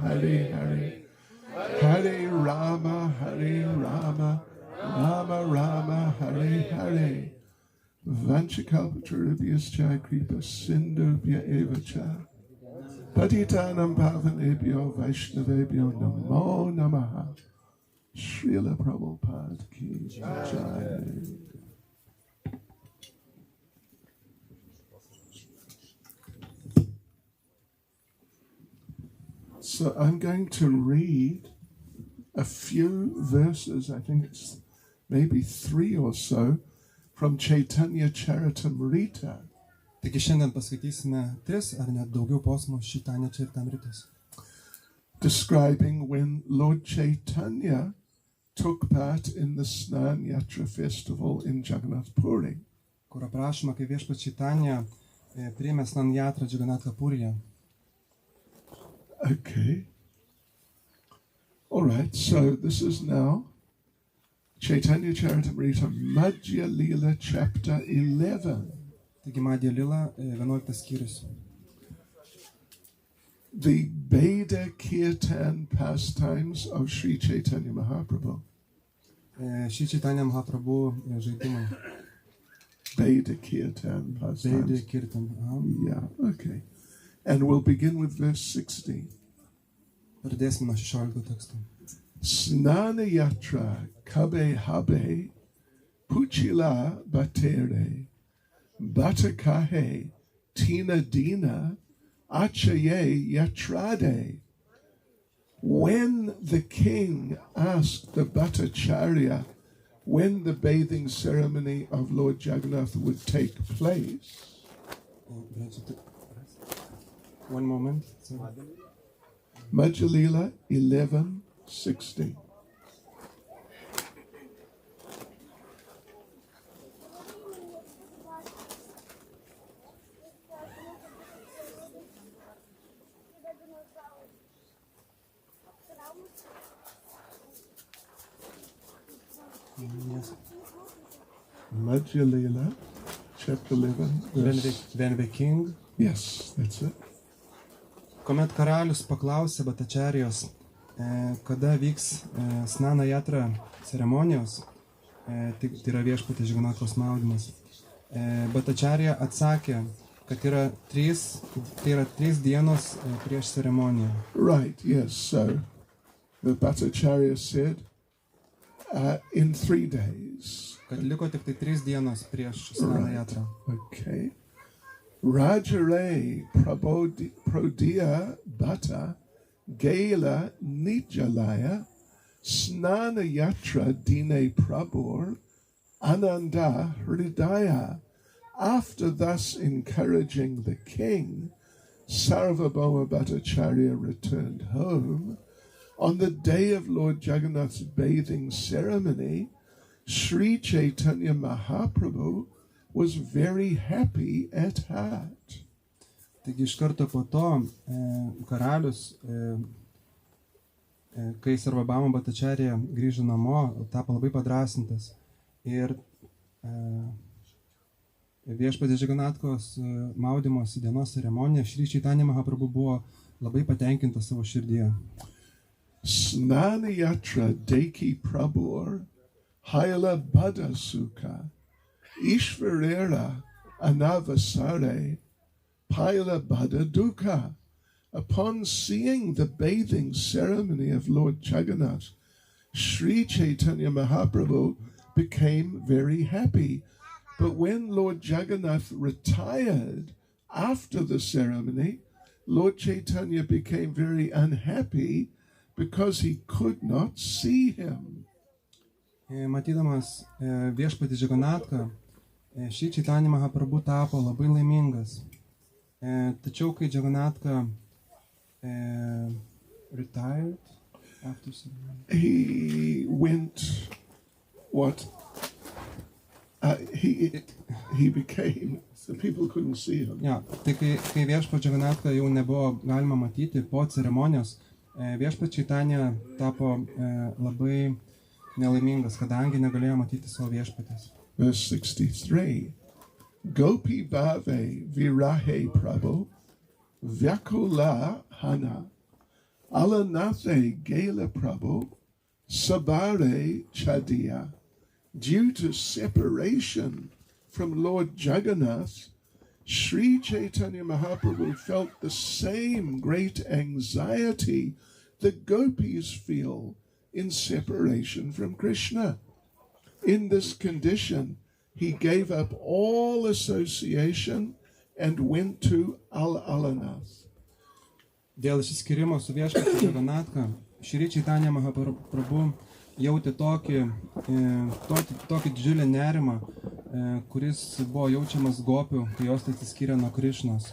Hare Hare, Hare Rama, Rama Rama, Hare Hare. Vanchakalpatarubhyascha kripa sindhubhya evacha. Patitanam pavanebhyo vaishnavebhyo namo namaha. Srila Prabhupada ki jai. So I'm going to read a few verses, I think it's maybe 3 or so, from Caitanya-Caritamrita. Taigi šiandien paskaitysime 3 ar net daugiau posmų Caitanya-Caritamritos. Describing when Lord Caitanya took part in the snāna-yātrā festival in Jagannath Puri. Kur aprašoma, kai viešpats Caitanya priėmė snāna-yātrā Jagannatha Puriye. Okay. All right, so this is now Caitanya-Caritamrita, Madhya-lila, chapter 11. Taigi Madhya-lila, 11 skyrius. The Veda Kirtan pastimes of Śrī Caitanya Mahāprabhu. Śrī Caitanya Mahāprabhu žaidimai. Veda Kirtan pastimes. Veda Kirtan. Yeah, okay. And we'll begin with verse 60. Pradėsime nuo 16 teksto. Snana-yātrā, kabe, habe, puchila, bhaṭṭere, bhaṭṭa, kahe, dina, āchaye, yātrāre. When the king asked the Bhaṭṭācārya when the bathing ceremony of Lord Jagannāth would take place. One moment. Madhya-lila 11:60. Yes. Madhya-lila, chapter 11. When the king. Yes, that's it. Kuomet karalius paklausė Bhaṭṭācāryos, kada vyks snāna-yātrā ceremonijos, tai yra viešpaties Jagannāthos maudymas, Bhaṭṭācārya atsakė, kad yra 3 dienos prieš ceremoniją. Right, yes, so the Bhaṭṭācārya said in 3 days. Kad liko tik tai 3 dienos prieš snāna-yātrā. Okay. Rājāre, prabodhiyā, bhaṭṭa, gelā, nijālaya, snāna-yātrā-dine prabodhiyā, ananda hridaya. After thus encouraging the king, Sārvabhauma Bhaṭṭācārya returned home. On the day of Lord Jagannath's bathing ceremony, Śrī Caitanya Mahāprabhu was very happy at heart. Taigi iš karto po to karalius, kai Sārvabhauma Bhaṭṭācārya grįžo namo, tapo labai padrasintas. Ir viešpaties Jagannāthos maudymosi dienos ceremonija Śrī Caitanya Mahāprabhu buvo labai patenkintas savo širdyje. Snāna-yātrā-dine prabodhiyā, hayala bada sukha, ishvarera anavasare, pāyala bada dukkha. Upon seeing the bathing ceremony of Lord Jagannath, Śrī Caitanya Mahāprabhu became very happy. But when Lord Jagannath retired after the ceremony, Lord Caitanya became very unhappy because he could not see him. Matydamas viešpatį Jagannathą, Śrī Caitanya Mahāprabhu tapo labai laimingas. Tačiau kai Jagannatha retired after ceremony, he went he became, so people couldn't see him. Ja, tai kai viešpats Jagannatha jau nebuvo galima matyti po ceremonijos, viešpats Caitanya tapo labai nelaimingas, kadangi negalėjo matyti savo viešpatės. Verse 63. Gopi bhave virahe prabhu vyakula hana Alanathe gelā Prabhu sabare chadiya. Due to separation from Lord Jagannath, Śrī Caitanya Mahāprabhu felt the same great anxiety the gopis feel in separation from Krishna. In this condition, he gave up all association and went to Alanath. Dėl išsiskyrimo su viešpačiu Jagannatha, Śrī Caitanya Mahāprabhu jautė tokį didžiulį nerimą, kuris buvo jaučiamas gopių, kai jos atsiskyrė nuo Krišnos.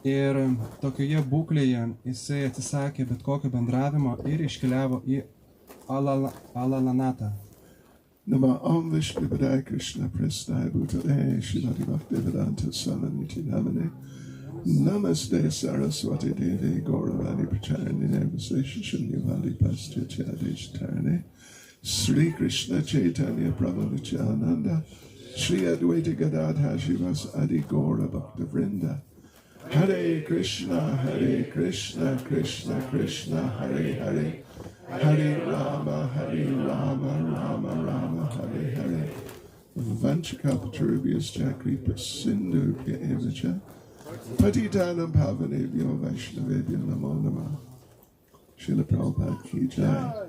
Ir tokioje būklėje jisai atsisakė bet kokio bendravimo ir iškeliavo į Alanatą. Nama Om Vishnu Padaya Krishna Prasthaya Bhutale Śrīmati Bhaktivedanta Salaniti Namane Namaste Saraswati Devi Gauravani Pracharani Vaseshashunyavali Pastyachadesh Sri Krishna Caitanya Prabhu Nityananda Sri Advaita Gadadha Shivas Adi Gaura Bhakta Vrinda Hare Krishna Krishna Krishna Hare Hare Hare Rama Rama Rama Hare Hare Vanchakapatarubhyascha Kripa Sindhubhya evacha Patitanam Pavanebhyo Vaishnavebhyo Namo Namah. Srila Prabhupada ki jai.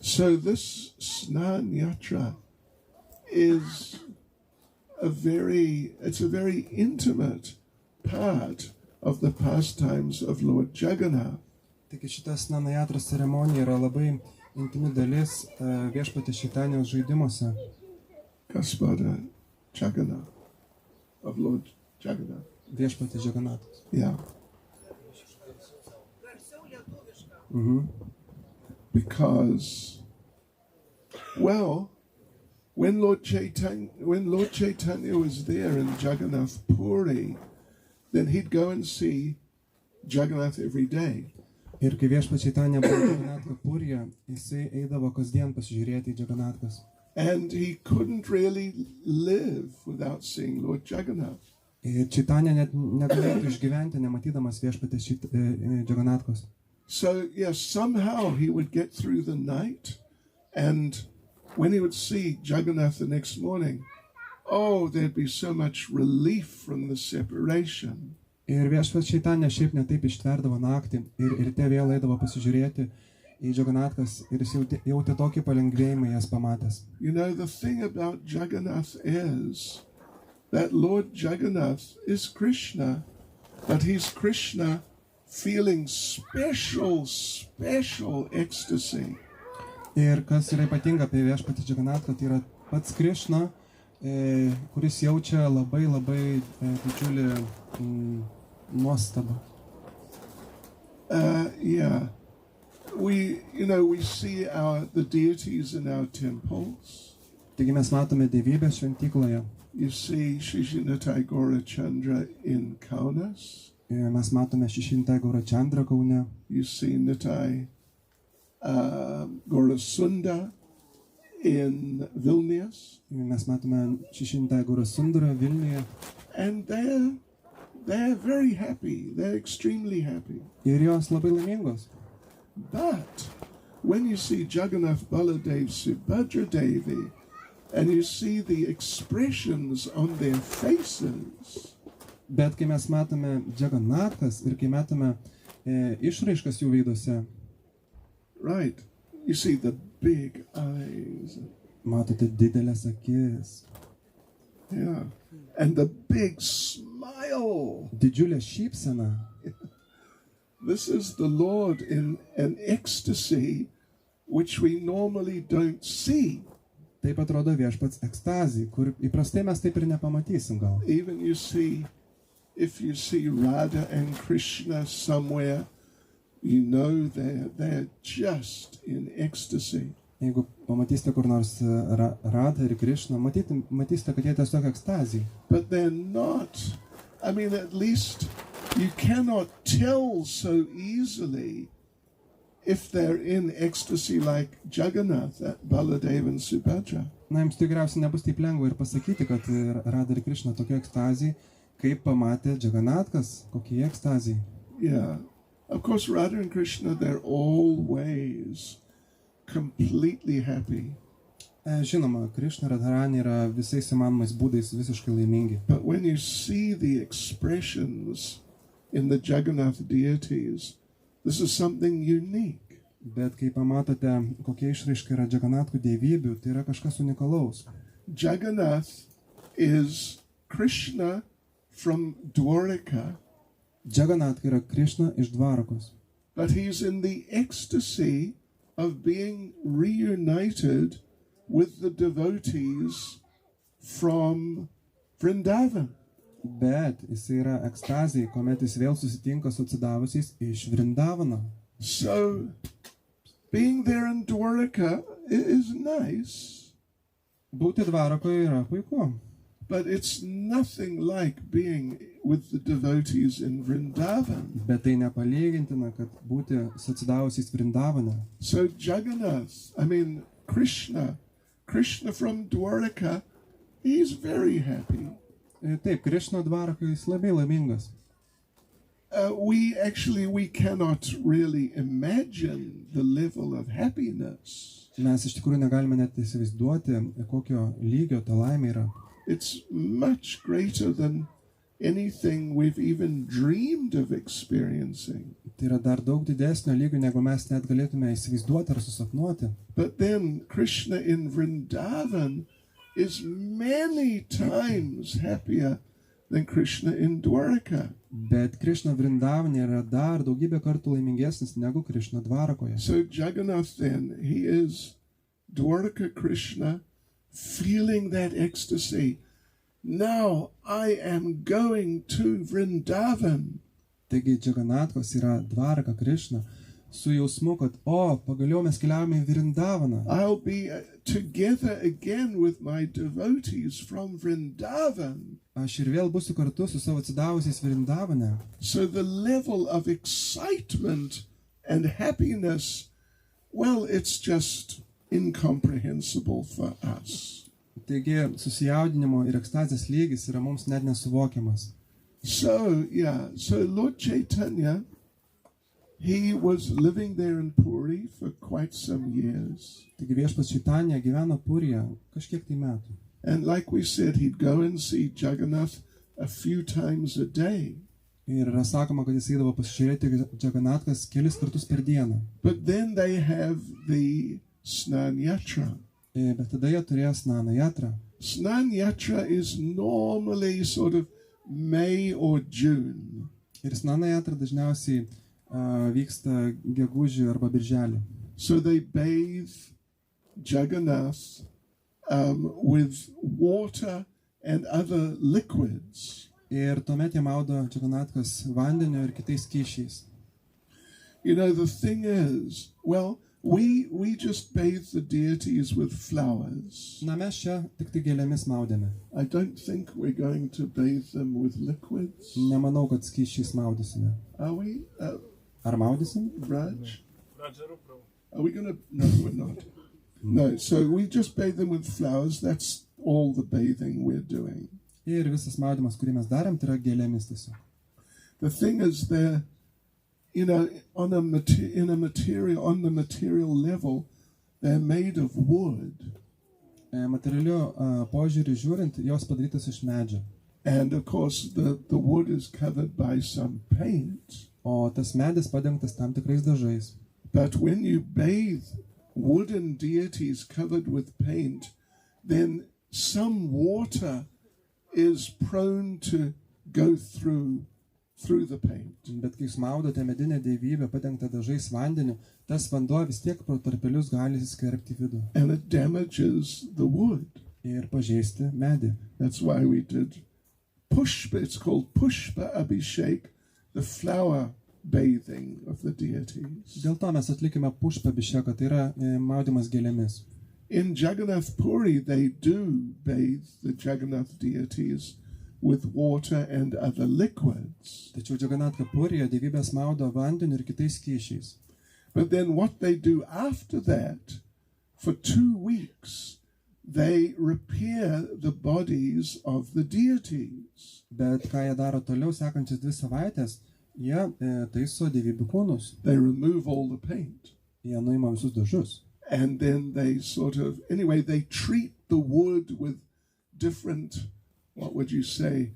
So this snāna-yātrā is a very intimate part of the pastimes of Lord Jagannath. Taigi šita snāna-yātros ceremonija yra labai intimi dalis viešpaties Čaitanijos žaidimuose. Gospoda Jagannath, of Lord Jagannath. Viešpaties Jagannathas. Yeah. Because, well, when Lord Caitanya was there in Jagannath Puri, then he'd go and see Jagannath every day. Ir kai viešpaties Čaitanija buvo Jagannath Puryje, jisai eidavo kasdien pasižiūrėti į Jagannathas. And he couldn't really live without seeing Lord Jagannath. Ir Čaitanija net negalėtų išgyventi, nematydamas viešpaties Jagannathos. So, yes, somehow he would get through the night, and when he would see Jagannath the next morning, oh, there'd be so much relief from the separation. Ir viešpaties Čaitanija šiaip netaip ištverdavo naktį ir ryte vėl eidavo pasižiūrėti į Jagannathas ir jis jautė tokį palengvėjimą jas pamatęs. You know, the thing about Jagannath is that Lord Jagannath is Krishna, but he's Krishna feeling special ecstasy. Ir kas yra ypatinga apie viešpatį Jagannathą, tai yra pats Krishna, kuris jaučia labai didžiulį nuostabą. Yeah. We see the deities in our temples. Taigi mes matome dievybės šventykloje. You see Shishinatai Gaurachandra in Kaunas. Mes matome Shishinatai Gaurachandra Kaune. You see Nitai Gaurasunda in Vilnius. Mes matome Shishinatai Gaurasundara Vilniuje. And they're very happy. They're extremely happy. Ir jos labai laimingos. But when you see Jagannath Baladev Subhadra Devi, and you see the expressions on their faces, bet kai mes matome Jagannathas ir kai matome išraiškas jų veiduose, right, you see the big eyes, matote didelės akis, yeah, and the big smile, didžiulė šypsena. This is the Lord in an ecstasy which we normally don't see. Taip atrodo viešpats ekstazijai, kur įprastai mes taip ir nepamatysim gal. Even if you see Radha and Krishna somewhere, you know they're just in ecstasy. Jeigu pamatysite kur nors Radha ir Krishna, matysite, kad jie tiesiog ekstazijai. But they're not. I mean, at least you cannot tell so easily if they're in ecstasy like Jagannath, Baladev and Subhadra. Na, jums tikriausiai nebus taip lengva ir pasakyti, kad Radha ir Krishna tokia ekstazijai, kaip pamatė Jagannathas, kokie ekstazijai. Yeah. Of course, Radha and Krishna, they're always completely happy. Žinoma, Krišna ir Radharani yra visais įmanomais būdais visiškai laimingi. But when you see the expressions in the Jagannath deities, this is something unique. Bet kai pamatote, kokia išraiška yra Jagannathų dievybių, tai yra kažkas unikalaus. Jagannath is Krishna from Dwaraka. Jagannath yra Krišna iš Dvarakos. But he's in the ecstasy of being reunited with the devotees from Vrindavan. Bet jis yra ekstazijai, kuomet jis vėl susitinka su atsidavusiais iš Vrindavano. So, being there in Dwaraka is nice. Būti Dvarakoje yra puiku. But it's nothing like being with the devotees in Vrindavan. Bet tai nepalygintina, kad būti su atsidavusiais Vrindavane. So Jagannath, Krishna from Dwaraka, he's very happy. Taip, Krišna Dvarakoje jis labai laimingas. We cannot really imagine the level of happiness. Mes iš tikrųjų negalime net įsivaizduoti, kokio lygio ta laimė yra. It's much greater than anything we've even dreamed of experiencing. Tai yra dar daug didesnio lygio, negu mes net galėtume įsivaizduoti ar susapnuoti. But then Krishna in Vrindavan is many times happier than Krishna in Dwaraka. Bet Krišna Vrindavane yra dar daugybę kartų laimingesnis negu Krišna Dvarakoje. So Jagannath then, he is Dwaraka Krishna, feeling that ecstasy. Now I am going to Vrindavan. Taigi Jagannathas yra Dvaraka Krišna su jausmu, kad pagaliau mes keliaujame į Vrindavaną. I'll be together again with my devotees from Vrindavan. Aš ir vėl būsiu kartu su savo atsidavusiais Vrindavane. So the level of excitement and happiness, well, it's just incomprehensible for us. Taigi susijaudinimo ir ekstazės lygis yra mums net nesuvokiamas. So Lord Chaitanya, he was living there in Puri for quite some years. Taigi viešpats Čaitanja gyveno Purija kažkiek tai metų. And like we said, he'd go and see Jagannath a few times a day. Ir yra sakoma, kad jis eidavo pasižiūrėti Jagannathas kelis kartus per dieną. But then they have the snāna-yātrā. Bet tada jie turėjo snāna-yātrā. Snāna-yātrā is normally sort of May or June. Ir snāna-yātrā dažniausiai vyksta gegužį arba birželį. So they bathe Jagannath with water and other liquids. Ir tuomet jie maudo Jagannathas vandeniu ir kitais skysčiais. You know, the thing is, well, we just bathe the deities with flowers. Na, mes čia tik tai gėlėmis maudėme. I don't think we're going to bathe them with liquids. Nemanau, kad skysčiais maudysime. Are we? Ar maudysim? Raj? Are we going to? No, we're not. No, so we just bathe them with flowers. That's all the bathing we're doing. Ir visas maudymas, kurį mes darėm, tai yra gėlėmis tiesiog. The thing is, they're, you know, on the material level, they're made of wood. Materialiu požiūrį žiūrint, jos padarytas iš medžio. And of course, the wood is covered by some paint. O tas medis padengtas tam tikrais dažais. But when you bathe wooden deities covered with paint, then some water is prone to go through the paint. Bet kai jūs maudote medinę dievybę padengtą dažais vandeniu, tas vanduo vis tiek pro tarpelius gali įsiskverbti į vidų. And it damages the wood. Ir pažeisti medį. That's why we did pushpa. It's called pushpa abhishek, the flower bathing of the deities. Dėl to mes atlikime pushpa abhisheka, tai yra maudymas gėlėmis. In Jagannath Puri, they do bathe the Jagannath deities with water and other liquids. Tačiau Jagannath Purijoje dievybės maudo vandeniu ir kitais skysčiais. But then what they do after that, for 2 weeks, they repair the bodies of the deities. Bet ką jie daro toliau sekančias 2 savaitės, Jie taiso dievybių kūnus, They remove all the paint. jie nuima visus dažus. And then they they treat the wood with different, what would you say,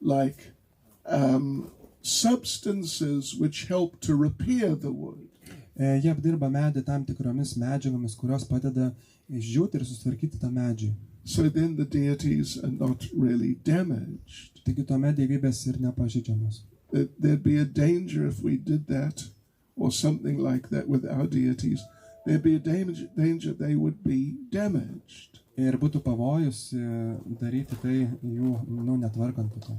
like substances which help to repair the wood. Jie apdirba medį tam tikromis medžiagomis, kurios padeda išdžiūti ir susitvarkyti tą medžią. So then the deities are not really damaged. Taigi tuomet dievybės ir nepažeidžiamos. There'd be a danger if we did that or something like that with our deities. There'd be a danger they would be damaged. Ir būtų pavojus daryti tai jų netvarkant to.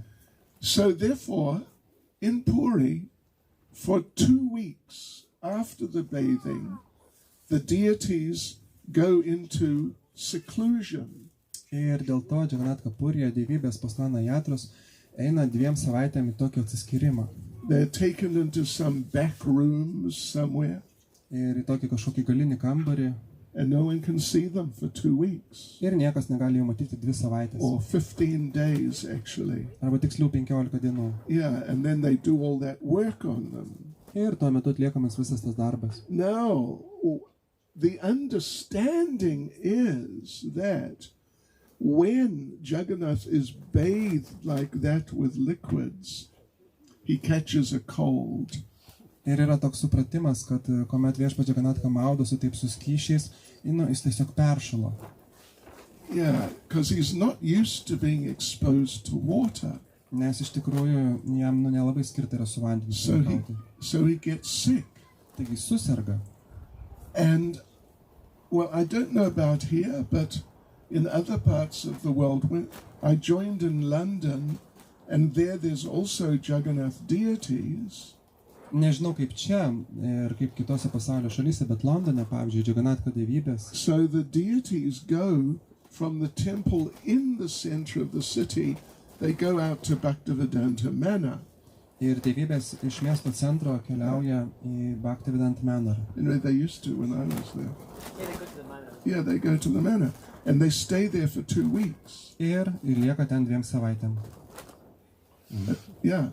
So therefore, in Puri, for 2 weeks after the bathing, the deities go into seclusion. Ir dėl to Jagannath Purija dievybės po snāna-yātros eina 2 savaitėm į tokį atsiskyrimą. They're taken into some back rooms somewhere. Ir į tokį kažkokį galinį kambarį. And no one can see them for 2 weeks. Ir niekas negali jų matyti 2 savaitės. Or 15 days, actually. Arba tiksliau 15 dienų. Yeah, and then they do all that work on them. Ir tuo metu atliekamas visas tas darbas. Now, the understanding is that when Jagannath is bathed like that with liquids, he catches a cold. Ir yra toks supratimas, kad kuomet viešpats Jagannath maudosi taip su skysčiais, jis tiesiog peršalo. Yeah, because he's not used to being exposed to water. Nes iš tikrųjų jam nelabai skirta yra su vandeniu. So he gets sick. Taigi suserga. And, well, I don't know about here, but in other parts of the world, when I joined in London, and there's also Jagannath deities. Nežinau kaip čia ir kaip kitose pasaulio šalyse, bet Londone, pavyzdžiui, Jagannath dievybės. So the deities go from the temple in the center of the city, they go out to Bhaktivedanta manor. Ir dievybės iš miesto centro keliauja į Bhaktivedanta manor. You know, they used to when I was there. Yeah, they go to the manor. Yeah, they go to the manor. And they stay there for 2 weeks. Ir lieka ten 2 savaitėm. Yeah.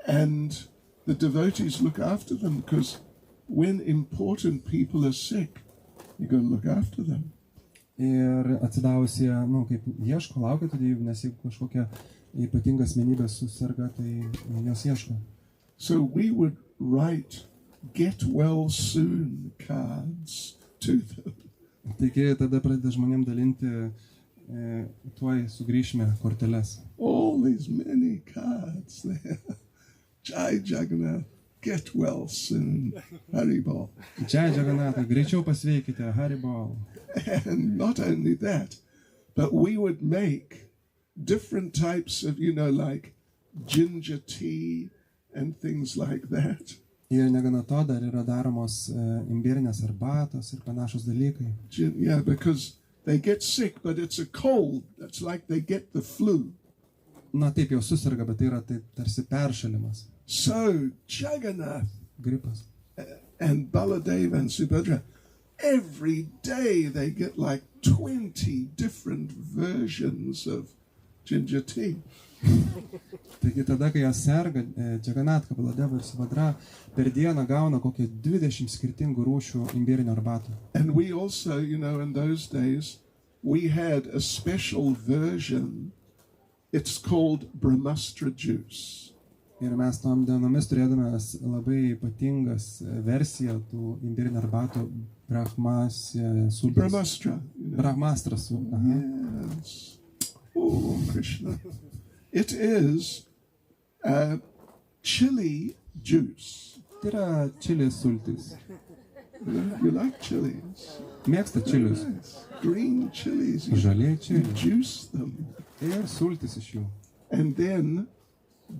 And the devotees look after them because when important people are sick, you got to look after them. Ir atsidavusi, kaip ieško, laukia tų dievybių, nes jeigu kažkokia ypatinga asmenybė susirga, tai jos ieško. So we would write get well soon cards to them. Taigi tada pradeda žmonėm dalinti tuoj sugrįšime korteles. All these many cards there. Jai Jagannath, get well soon, Haribol. Jai Jagannath, greičiau pasveikite, Haribol. And not only that, but we would make different types of, like ginger tea and things like that. Ir negana to dar yra daromos imbirinės arbatos ir panašus dalykai. Yeah, because they get sick, but it's a cold. That's like they get the flu. Na taip jau susirga, bet tai yra tarsi peršalimas. So Jagannath Gripas. And Baladeva and Subhadra, every day they get like 20 different versions of ginger tea. Taigi tada, kai jie serga, Jagannath, Baladeva ir Subhadra, per dieną gauna kokią 20 skirtingų rūšių imbirinio arbatų. And we also, in those days, we had a special version. It's called Brahmastra juice. Ir mes tom dienomis turėdame labai ypatingas versiją tų imbirinio arbatų sultis. Brahmastra. Brahmastras. Yes. Oh, Krishna. It is chili juice. Tai yra čilės sultis. You like chilies? Mėgsta čilius. Nice. Green chilies. Žaliai You čiliai. juice them. Ir sultis iš jų. And then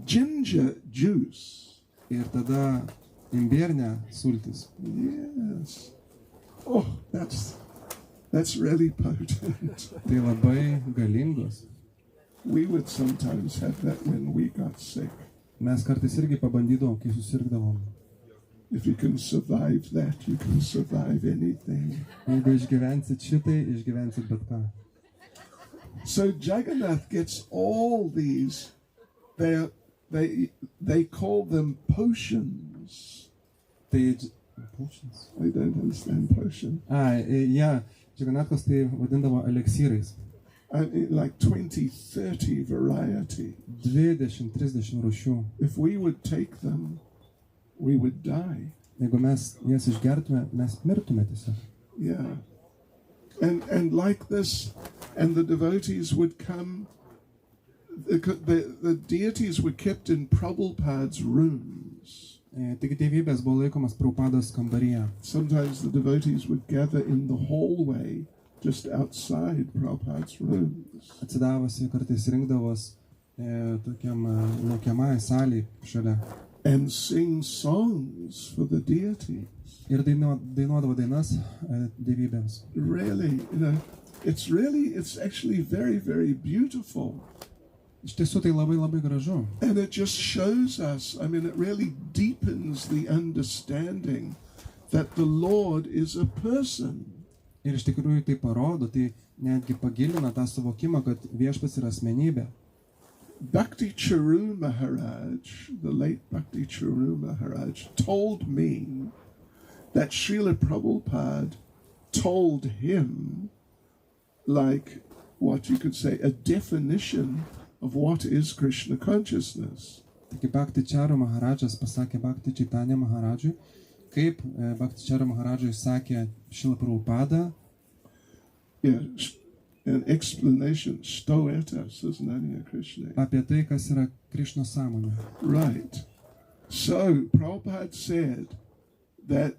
ginger juice. Ir tada imbirinė sultis. Yes. Oh, that's really potent. Tai labai galingos. We would sometimes have that when we got sick. Mes kartais irgi pabandydavom, kai susirgdavom. If you can survive that, you can survive anything. Jeigu išgyvensit šitai, išgyvensit bet ką. So Jagannath gets all these. They're they call them potions. Potions? I don't understand potion. Jagannathas tai vadindavo eleksyrais. Like 20-30 variety. 20-30 rūšių. If we would take them, we would die. Jeigu mes jas išgertume, mes mirtume tiesiog. Yeah. And like this, and the devotees would come, the deities were kept in Prabhupada's rooms. Taigi dievybės buvo laikomas Prabhupados kambaryje. Sometimes the devotees would gather in the hallway just outside Prabhupada's rooms. Atsidavosi kartais rinkdavos tokiam laukiamai salėj šalia. And sing songs for the deities. Ir dainuodavo dainas dievybėms. Really, it's actually very, very beautiful. Iš tiesų tai labai labai gražu. And it just shows us, it really deepens the understanding that the Lord is a person. Ir iš tikrųjų tai parodo, tai netgi pagilina tą suvokimą, kad viešpats yra asmenybė. Bhakti-Charu Maharaj, the late Bhakti-Charu Maharaj, told me that Srila Prabhupada told him, like what you could say, a definition of what is Krishna consciousness. Taigi Bhakti-Charu Maharajas pasakė Bhakti Caitanya Maharajui, kaip Bhakti-Charu Maharajui sakė Srila Prabhupada. Yeah, an explanation, stoeta, snāna-yātrā-dine Krishna. Apie tai, kas yra Krishna sąmonė. Right. So, Prabhupada said that,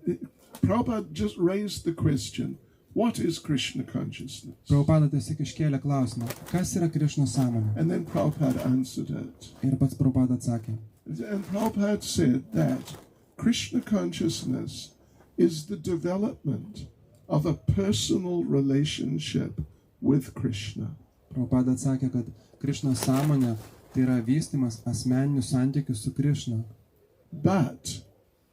Prabhupada just raised the question, what is Krishna consciousness? Prabhupada tiesiog iškėlė klausimą, kas yra Krishna sąmonė? And then Prabhupada answered it. Ir pats Prabhupada atsakė. And Prabhupada said that Krishna consciousness is the development of a personal relationship with Krishna. Prabhupada atsakė, kad Krishna sąmonė tai yra vystymas asmeninių santykių su Krishna. But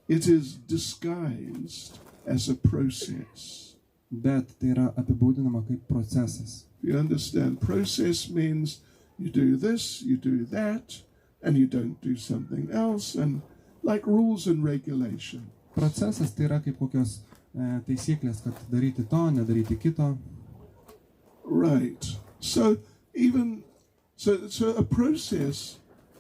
it is disguised as a process. Bet tai yra apibūdinama kaip procesas. You understand? Process means you do this, you do that, and you don't do something else, and like rules and regulation. Procesas tai yra kaip kokios taisyklės, kad daryti to, nedaryti kito. Right. So a process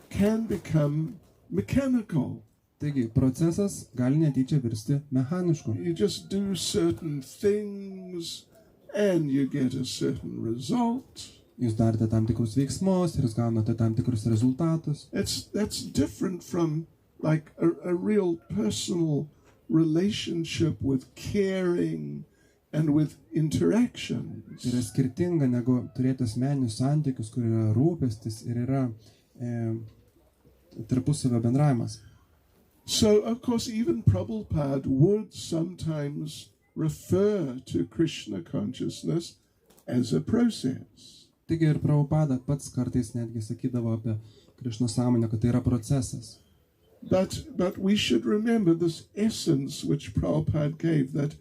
can become mechanical. Taigi, procesas gali netyčia virsti mechanišku. You just do certain things and you get a certain result. Jūs darote tam tikrus veiksmus ir jūs gaunate tam tikrus rezultatus. That's different from like a real personal relationship with caring and with interactions. Tai yra skirtinga negu turėti asmeninius santykius, kur yra rūpestis ir yra tarpusavio bendravimas. So, of course, even Prabhupada would sometimes refer to Krishna consciousness as a process. Taigi ir Prabhupada pats kartais netgi sakydavo apie Krishna sąmonę, kad tai yra procesas. But we should remember this essence which Prabhupada gave, that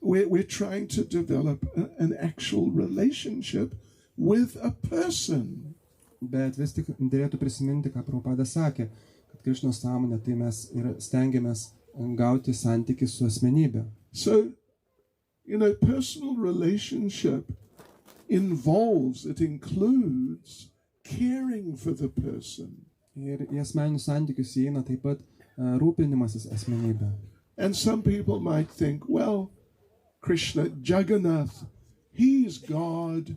we're trying to develop an actual relationship with a person. Bet vis tik dėlėtų prisiminti, ką Prabhupada sakė, kad Krishna sąmonė, tai mes ir stengiamės gauti santykį su asmenybė. So, personal relationship includes caring for the person. Ir į asmeninius santykius įeina taip pat rūpinimasis asmenybė. And some people might think, well, Krishna, Jagannath, he's God,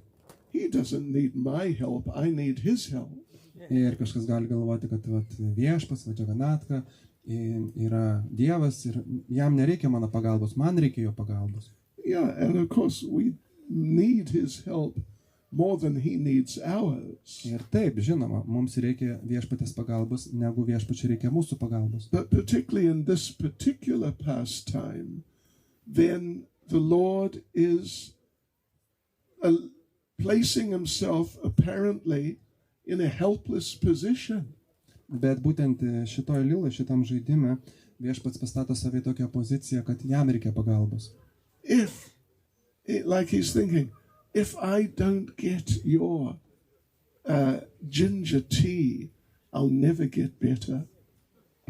he doesn't need my help, I need his help. Ir kažkas gali galvoti, kad viešpas, Jagannathą yra Dievas ir jam nereikia mano pagalbos, man reikia jo pagalbos. Yeah, and of course we need his help more than he needs ours. Ir taip, žinoma, mums reikia viešpatės pagalbos, negu viešpačiui reikia mūsų pagalbos. But particularly in this particular pastime, then the Lord is placing himself apparently in a helpless position. Bet būtent šitoj lilai, šitam žaidime, viešpats pastato save į tokią poziciją, kad jam reikia pagalbos. Like he's thinking, if I don't get your ginger tea, I'll never get better.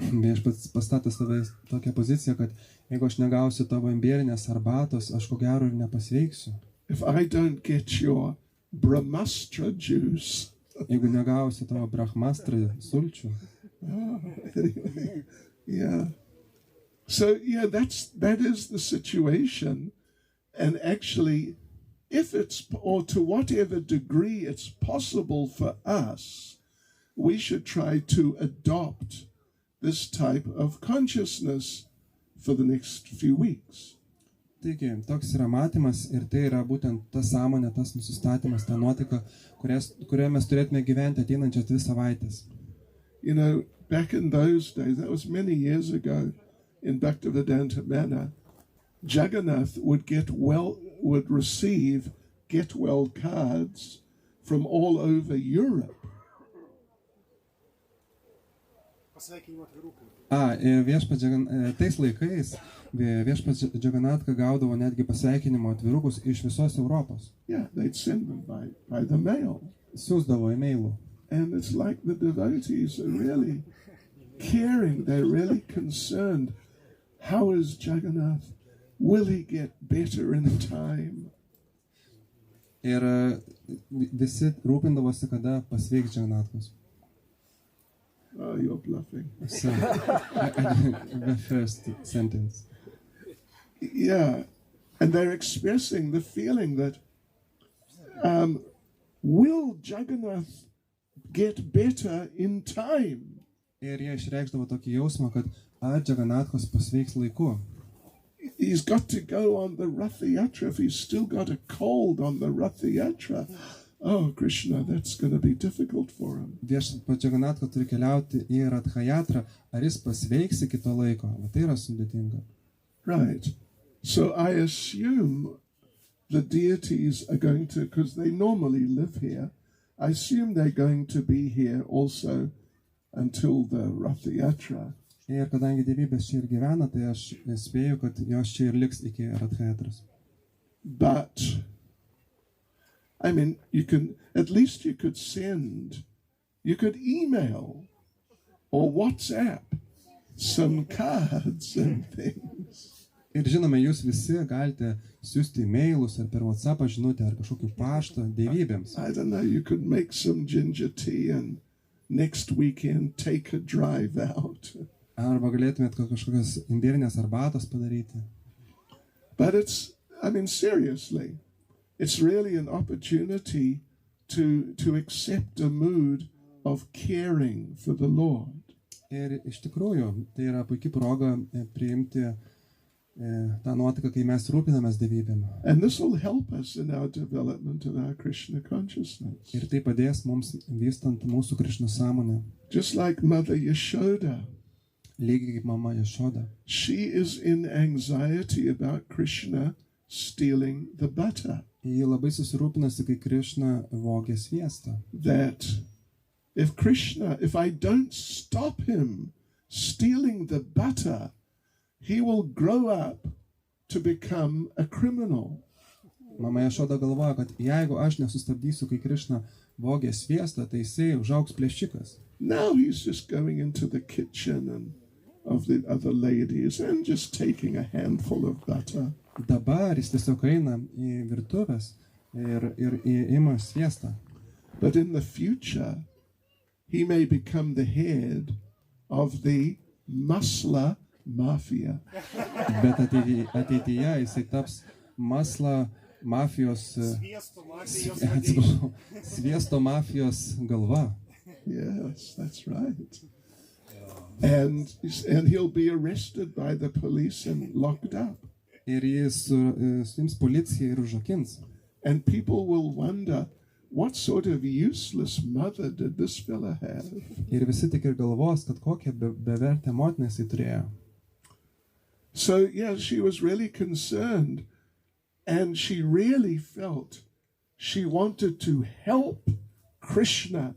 Viešpats pastatė save į tokią poziciją, kad jeigu aš negausiu tavo imbierinės arbatos, aš ko gero ir nepasveiksiu. If I don't get your Brahmastra juice, Jeigu negausiu tavo brahmastra sulčių. anyway, yeah. So yeah, that is the situation, and actually, if it's, or to whatever degree it's possible for us, we should try to adopt this type of consciousness for the next few weeks. Taigi, toks yra matymas ir tai yra būtent ta sąmonė, tas nusistatymas, ta nuotaika, kurioje mes turėtume gyventi ateinančias 2 savaitės. You know, back in those days, that was many years ago, in Bhaktivedanta manner, Jagannath would receive get well cards from all over Europe. Tais laikais viešpats Jagannatha gaudavo netgi pasveikinimo atvirukus iš visos Europos. Yeah, they'd send them by the mail. Siųsdavo e-mailų. And it's like the devotees are really caring, they're really concerned. How is Jagannath? Will he get better in time? Ir visi rūpindavosi, kada pasveiks Jagannathas. Oh, you're bluffing. So, the first sentence. Yeah, and they're expressing the feeling that will Jagannath get better in time? Ir jie išreikšdavo tokį jausmą, kad ar Jagannathas pasveiks laiku. He's got to go on the Yatra. If he's still got a cold on the Yatra, oh, Krishna, that's going to be difficult for him. Viešpats Jagannatha turi keliauti į Yatra, ar jis pasveiks iki to laiko. Tai yra sudėtinga. Right. So I assume the deities are going to, because they normally live here, I assume they're going to be here also until the Yatra. Ir kadangi dievybės čia ir gyvena, tai aš spėju, kad jos čia ir liks iki Yatros. But I mean, at least you could email or WhatsApp some cards and things. Ir žinome, jūs visi galite siųsti e-mailus ar per WhatsApp žinutę ar kažkokį paštą dievybėms. I don't know, you could make some ginger tea and next weekend take a drive out. Arba galėtumėt kažkokias imbierinės arbatos padaryti. But seriously, it's really an opportunity to accept a mood of caring for the Lord. Ir iš tikrųjų, tai yra puikia proga priimti tą nuotaiką, kai mes rūpinamės dievybėm. And this will help us in our development of our Krishna consciousness. Ir tai padės mums vystant mūsų Krishna sąmonę. Just like Mother Yashoda. Lygiai kaip mama Yashoda. She is in anxiety about Krishna stealing the butter. Ji labai susirūpinasi, kai Krishna vogė sviestą. That if I don't stop him stealing the butter, he will grow up to become a criminal. Mama Yashoda galvoja, kad jeigu aš nesustabdysiu, kai Krishna vogė sviestą, tai jisai užaugs plėšikas. Now he's just going into the kitchen and of the other ladies and just taking a handful of butter. Dabar jis tiesiog eina į virtuvės ir ima sviestą. But in the future, he may become the head of the masla mafia. Bet ateityje jisai taps masla mafijos, sviesto mafijos galva. Yes, that's right. And he'll be arrested by the police and locked up. Ir jis suims policiją ir užrakins. And people will wonder, what sort of useless mother did this fella have? Ir visi tik ir galvos, kad kokią bevertę motiną jisai turėjo. So, yeah, she was really concerned, and she really felt she wanted to help Krishna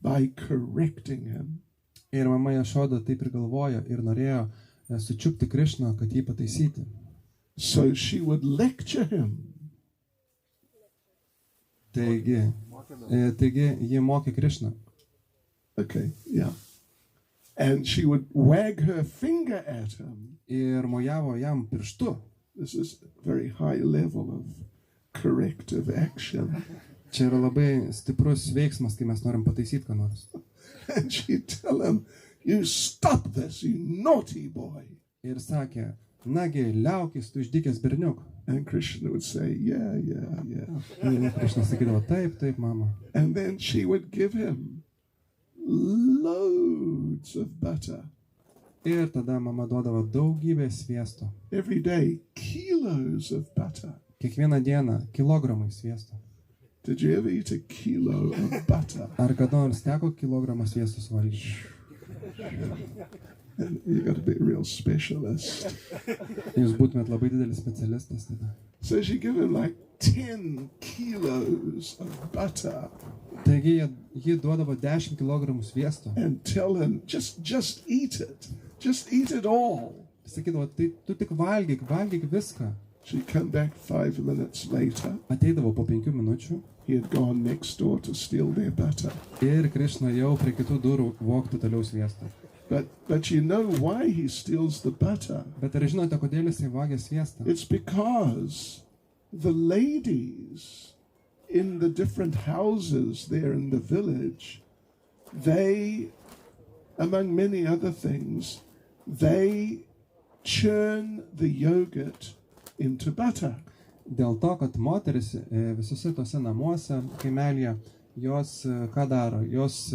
by correcting him. Ir mama Yashoda taip ir galvojo ir norėjo sučiupti Krishną, kad jį pataisyti. So she would lecture him. Taigi ji mokė Krishną. Okay, yeah. And she would wag her finger at him. Ir mojavo jam pirštu. This is a very high level of corrective action. Čia yra labai stiprus veiksmas, kai mes norim pataisyti ką nors. And she'd tell him, you stop this, you naughty boy. Ir sakė, nagi, liaukis, tu išdykęs berniuk. And Krishna would say, yeah. Ir Krishna sakydavo, taip, mama. And then she would give him loads of butter. Ir tada mama duodavo daugybę sviesto. Every day, kilos of butter. Kiekvieną dieną kilogramai sviesto. Did you ever eat a kilo of butter? Ar kada nors teko kilogramą sviesto suvalgyti? You got to be a real specialist. Jūs būtumėt labai didelis specialistas tada. So she gave him like 10 kilos of butter. Taigi ji duodavo 10 kilogramų sviesto. And tell him, just eat it. Just eat it all. Sakydavo, tai tu tik valgyk viską. She'd come back 5 minutes later. Ateidavo po 5 minučių. He had gone next door to steal their butter. Ir Krishna jau prie kitų durų vogtų toliau sviestą. But you know why he steals the butter? Bet ar žinote, kodėl jis vagia sviestą? It's because the ladies in the different houses there in the village, they, among many other things, they churn the yogurt into butter. Dėl to, kad moteris visose tose namuose, kaimelyje, jos ką daro? Jos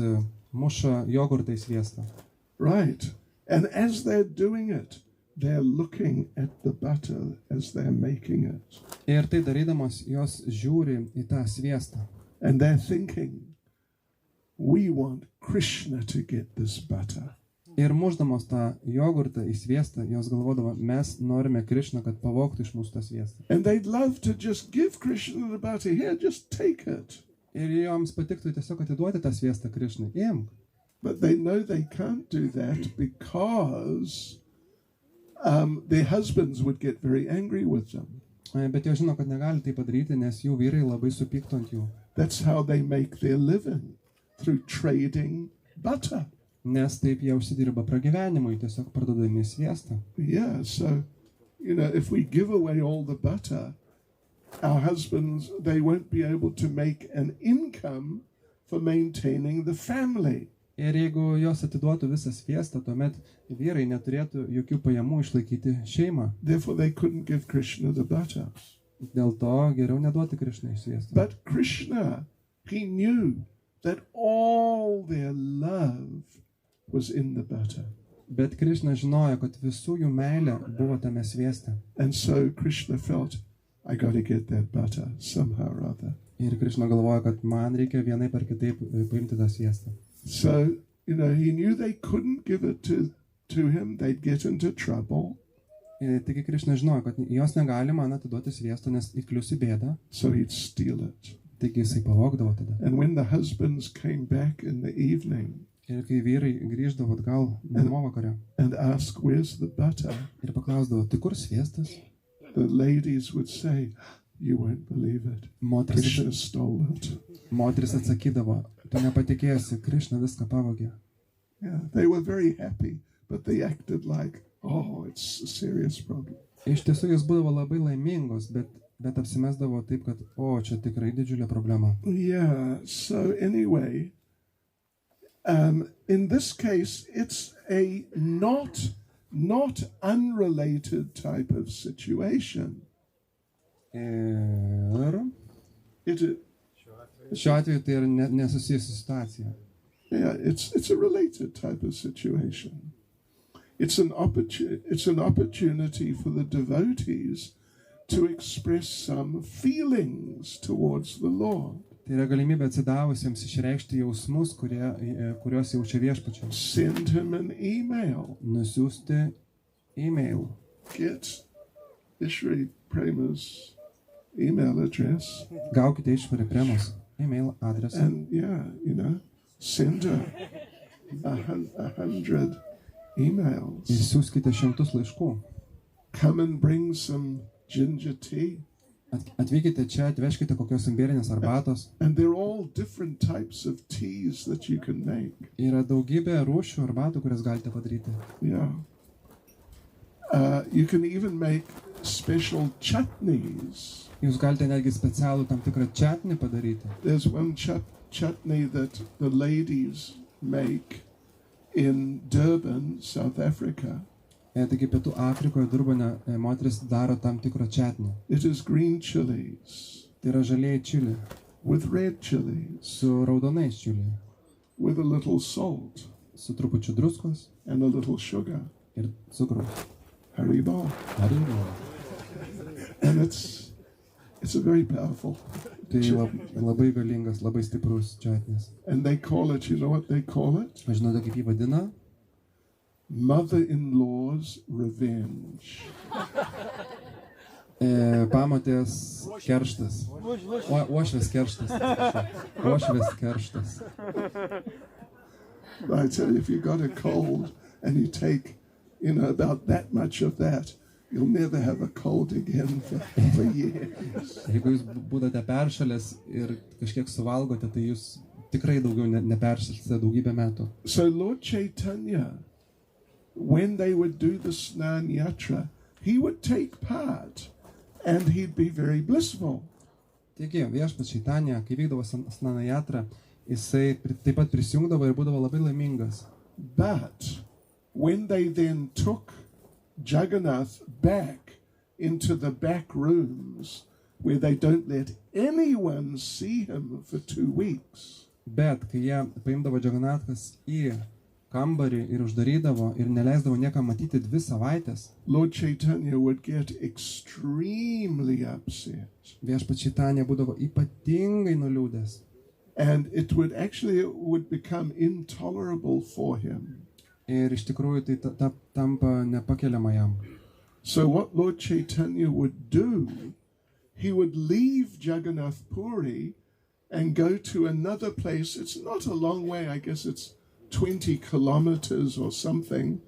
muša jogurtą į sviestą. Right. And as they're doing it, they're looking at the butter as they're making it. Ir tai darydamos, jos žiūri į tą sviestą. And they're thinking, we want Krishna to get this butter. Ir mušdamos tą jogurtą į sviestą, jos galvodavo, mes norime Krishną, kad pavogtų iš mūsų tą sviestą. And they'd love to just give Krishna the butter. Here, just take it. Ir joms patiktų tiesiog atiduoti tą sviestą Krishnai. Imk. But they know they can't do that because their husbands would get very angry with them. Bet jos žino, kad negali tai padaryti, nes jų vyrai labai supyktų ant jų. That's how they make their living, through trading butter. Nes taip jie užsidirba pragyvenimui, tiesiog parduodami sviestą. Yeah, so, if we give away all the butter, our husbands, they won't be able to make an income for maintaining the family. Ir jeigu jos atiduotų visą sviestą, tuomet vyrai neturėtų jokių pajamų išlaikyti šeimą. Therefore, they couldn't give Krishna the butter. Dėl to geriau neduoti Krishnai sviestą. But Krishna, he knew that all their love was in the butter. Bet Krishna žinojo, kad visų jų meilė buvo tame svieste. And so Krishna felt, I got to get that butter somehow or other. Ir Krishna galvojo, kad man reikia vienai per kitaip paimti tą sviestą. So, he knew they couldn't give it to him. They'd get into trouble. Taigi Krishna žinojo, kad jos negali man atiduoti sviesto, nes įklius į bėdą. So he'd steal it. Taigi jisai pavogdavo tada. And when the husbands came back in the evening, ir kai vyrai grįždavo atgal namo vakare, and asked, where's the butter? Ir paklausdavo, tai kur sviestas? The ladies would say, you won't believe it. Krishna stole it. Moteris atsakydavo, tu nepatikėsi, Krishna viską pavogė. Yeah, they were very happy, but they acted like, oh, it's a serious problem. Iš tiesų jos būdavo labai laimingos, bet apsimesdavo taip, kad, čia tikrai didžiulė problema. Yeah, so anyway, in this case, it's a not unrelated type of situation. Šiuo atveju tai yra nesusijusi situacija. Yeah, it's a related type of situation. It's an opportunity for the devotees to express some feelings towards the Lord. Tai yra galimybė atsidavusiems išreikšti jausmus, kuriuos jaučia viešpačiai. Send him an email. Nusiųsti email. Get Shri Prema's email address. Gaukite Shri Prema's email adresą. And send her 100 emails. Ir siųskite 100 laiškų. Come and bring some ginger tea. Atvykite čia, atveškite kokios imbielinės arbatos. And they're all different types of teas that you can make. Yra daugybė rūšių arbatų, kurias galite padaryti. Yeah. You can even make special chutneys. Jūs galite netgi specialų tam tikrą čatnį padaryti. There's one chutney that the ladies make in Durban, South Africa. Taigi Pietų Afrikoje Durbane moteris daro tam tikrą čatnį. It is green chilies. Tai yra žalieji čili. With red chilies. Su raudonais čili. With a little salt. Su trupučiu druskos. And a little sugar. Ir cukrus. Haribo. Haribo. And it's a very powerful. Tai labai galingas, labai stiprus čatnis. And they call it, you know what they call it? Žinote, kaip jį vadina? Mother-in-law's revenge. Pamotės kerštas. Uošvės kerštas. Uošvės kerštas. I tell you, if you got a cold and you take, about that much of that, you'll never have a cold again for years. Jeigu jūs būdate peršalęs ir kažkiek suvalgote, tai jūs tikrai daugiau neperšalsite daugybę metų. So Lord Caitanya, when they would do the snāna-yātrā, he would take part and he'd be very blissful. Taigi, viešpats Čaitanja, kai vykdavo snāna-yātrā, jisai taip pat prisijungdavo ir būdavo labai laimingas. But when they then took Jagannath back into the back rooms where they don't let anyone see him for 2 weeks. Bet kai jie paimdavo Jagannathas į kambarį ir uždarydavo ir neleisdavo niekam matyti 2 savaitės, Lord Caitanya would get extremely upset. Viešpats Čaitanja būdavo ypatingai nuliūdęs. And it would become intolerable for him. Ir iš tikrųjų tai tampa nepakeliama jam. So what Lord Caitanya would do, he would leave Jagannath Puri and go to another place. It's not a long way, I guess it's 20 kilometers or something,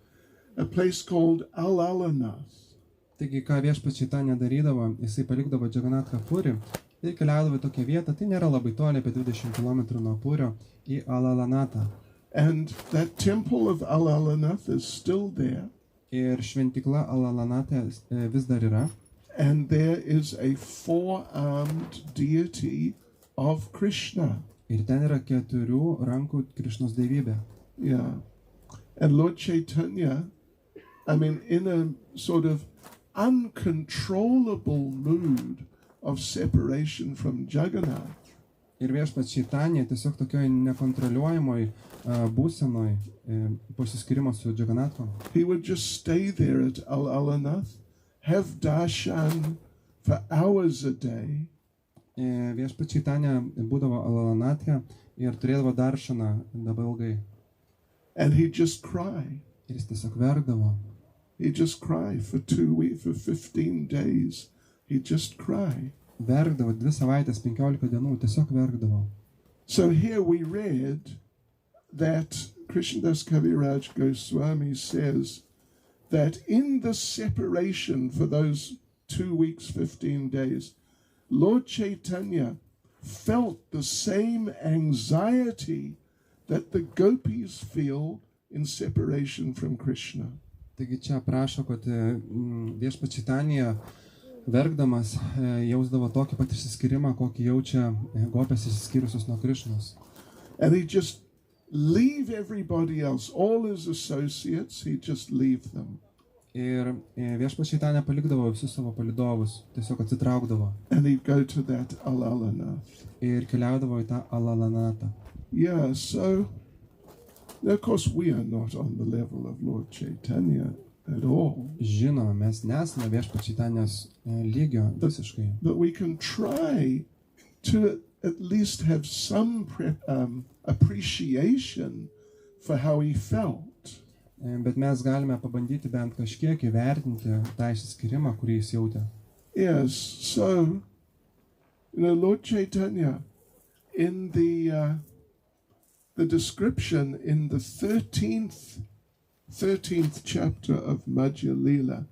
a place called Alālanath. Taigi, ką viešpats Čaitanja darydavo, jisai palikdavo Jagannathą Puri ir keliaudavo į tokią vietą, tai nėra labai toli, apie 20 km nuo Purio, į Alālanatą. And that temple of Alālanath is still there. Ir šventikla Alālanate vis dar yra. And there is a 4-armed deity of Krishna. Ir ten yra 4 rankų Krišnos dievybė. Yeah. And Lord Caitanya, in a sort of uncontrollable mood of separation from Jagannath. Ir viešpats Čaitanja tiesiog tokioj nekontroliuojamoj būsenoj pasiskyrimo su Jagannathu. He would just stay there at Alālanath, have darshan for hours a day. Viešpats Čaitanja būdavo Alālanate ir turėdavo darshaną labai ilgai. And he'd just cry. Ir jis tiesiog verkdavo. He'd just cry for 2 weeks, for 15 days. He'd just cry. Verkdavo 2 savaitės, 15 dienų, tiesiog verkdavo. So here we read that Krishnadas Kaviraj Goswami says that in the separation for those 2 weeks, 15 days, Lord Caitanya felt the same anxiety that the gopis feel in separation from Krishna. Taigi čia prašo, kad viešpats Čaitanja verkdamas jausdavo tokį pat išsiskyrimą, kokį jaučia gopės išsiskyrusios nuo Krišnos. And he just leave everybody else, all his associates, he just leave them. Ir viešpats Čaitanja palikdavo visus savo palydovus, tiesiog atsitraukdavo. And he'd go to that Alālanath. Ir keliaudavo į tą Alālanatą. Yeah, so of course we are not on the level of Lord Caitanya at all. Žinoma, mes nesame viešpats Čaitanjos lygio visiškai. But we can try to at least have some appreciation for how he felt. Bet mes galime pabandyti bent kažkiek įvertinti tą išsiskyrimą, kurį jis jautė. Yes, so, Lord Caitanya, in the description in the 13th chapter of Madhya-lila,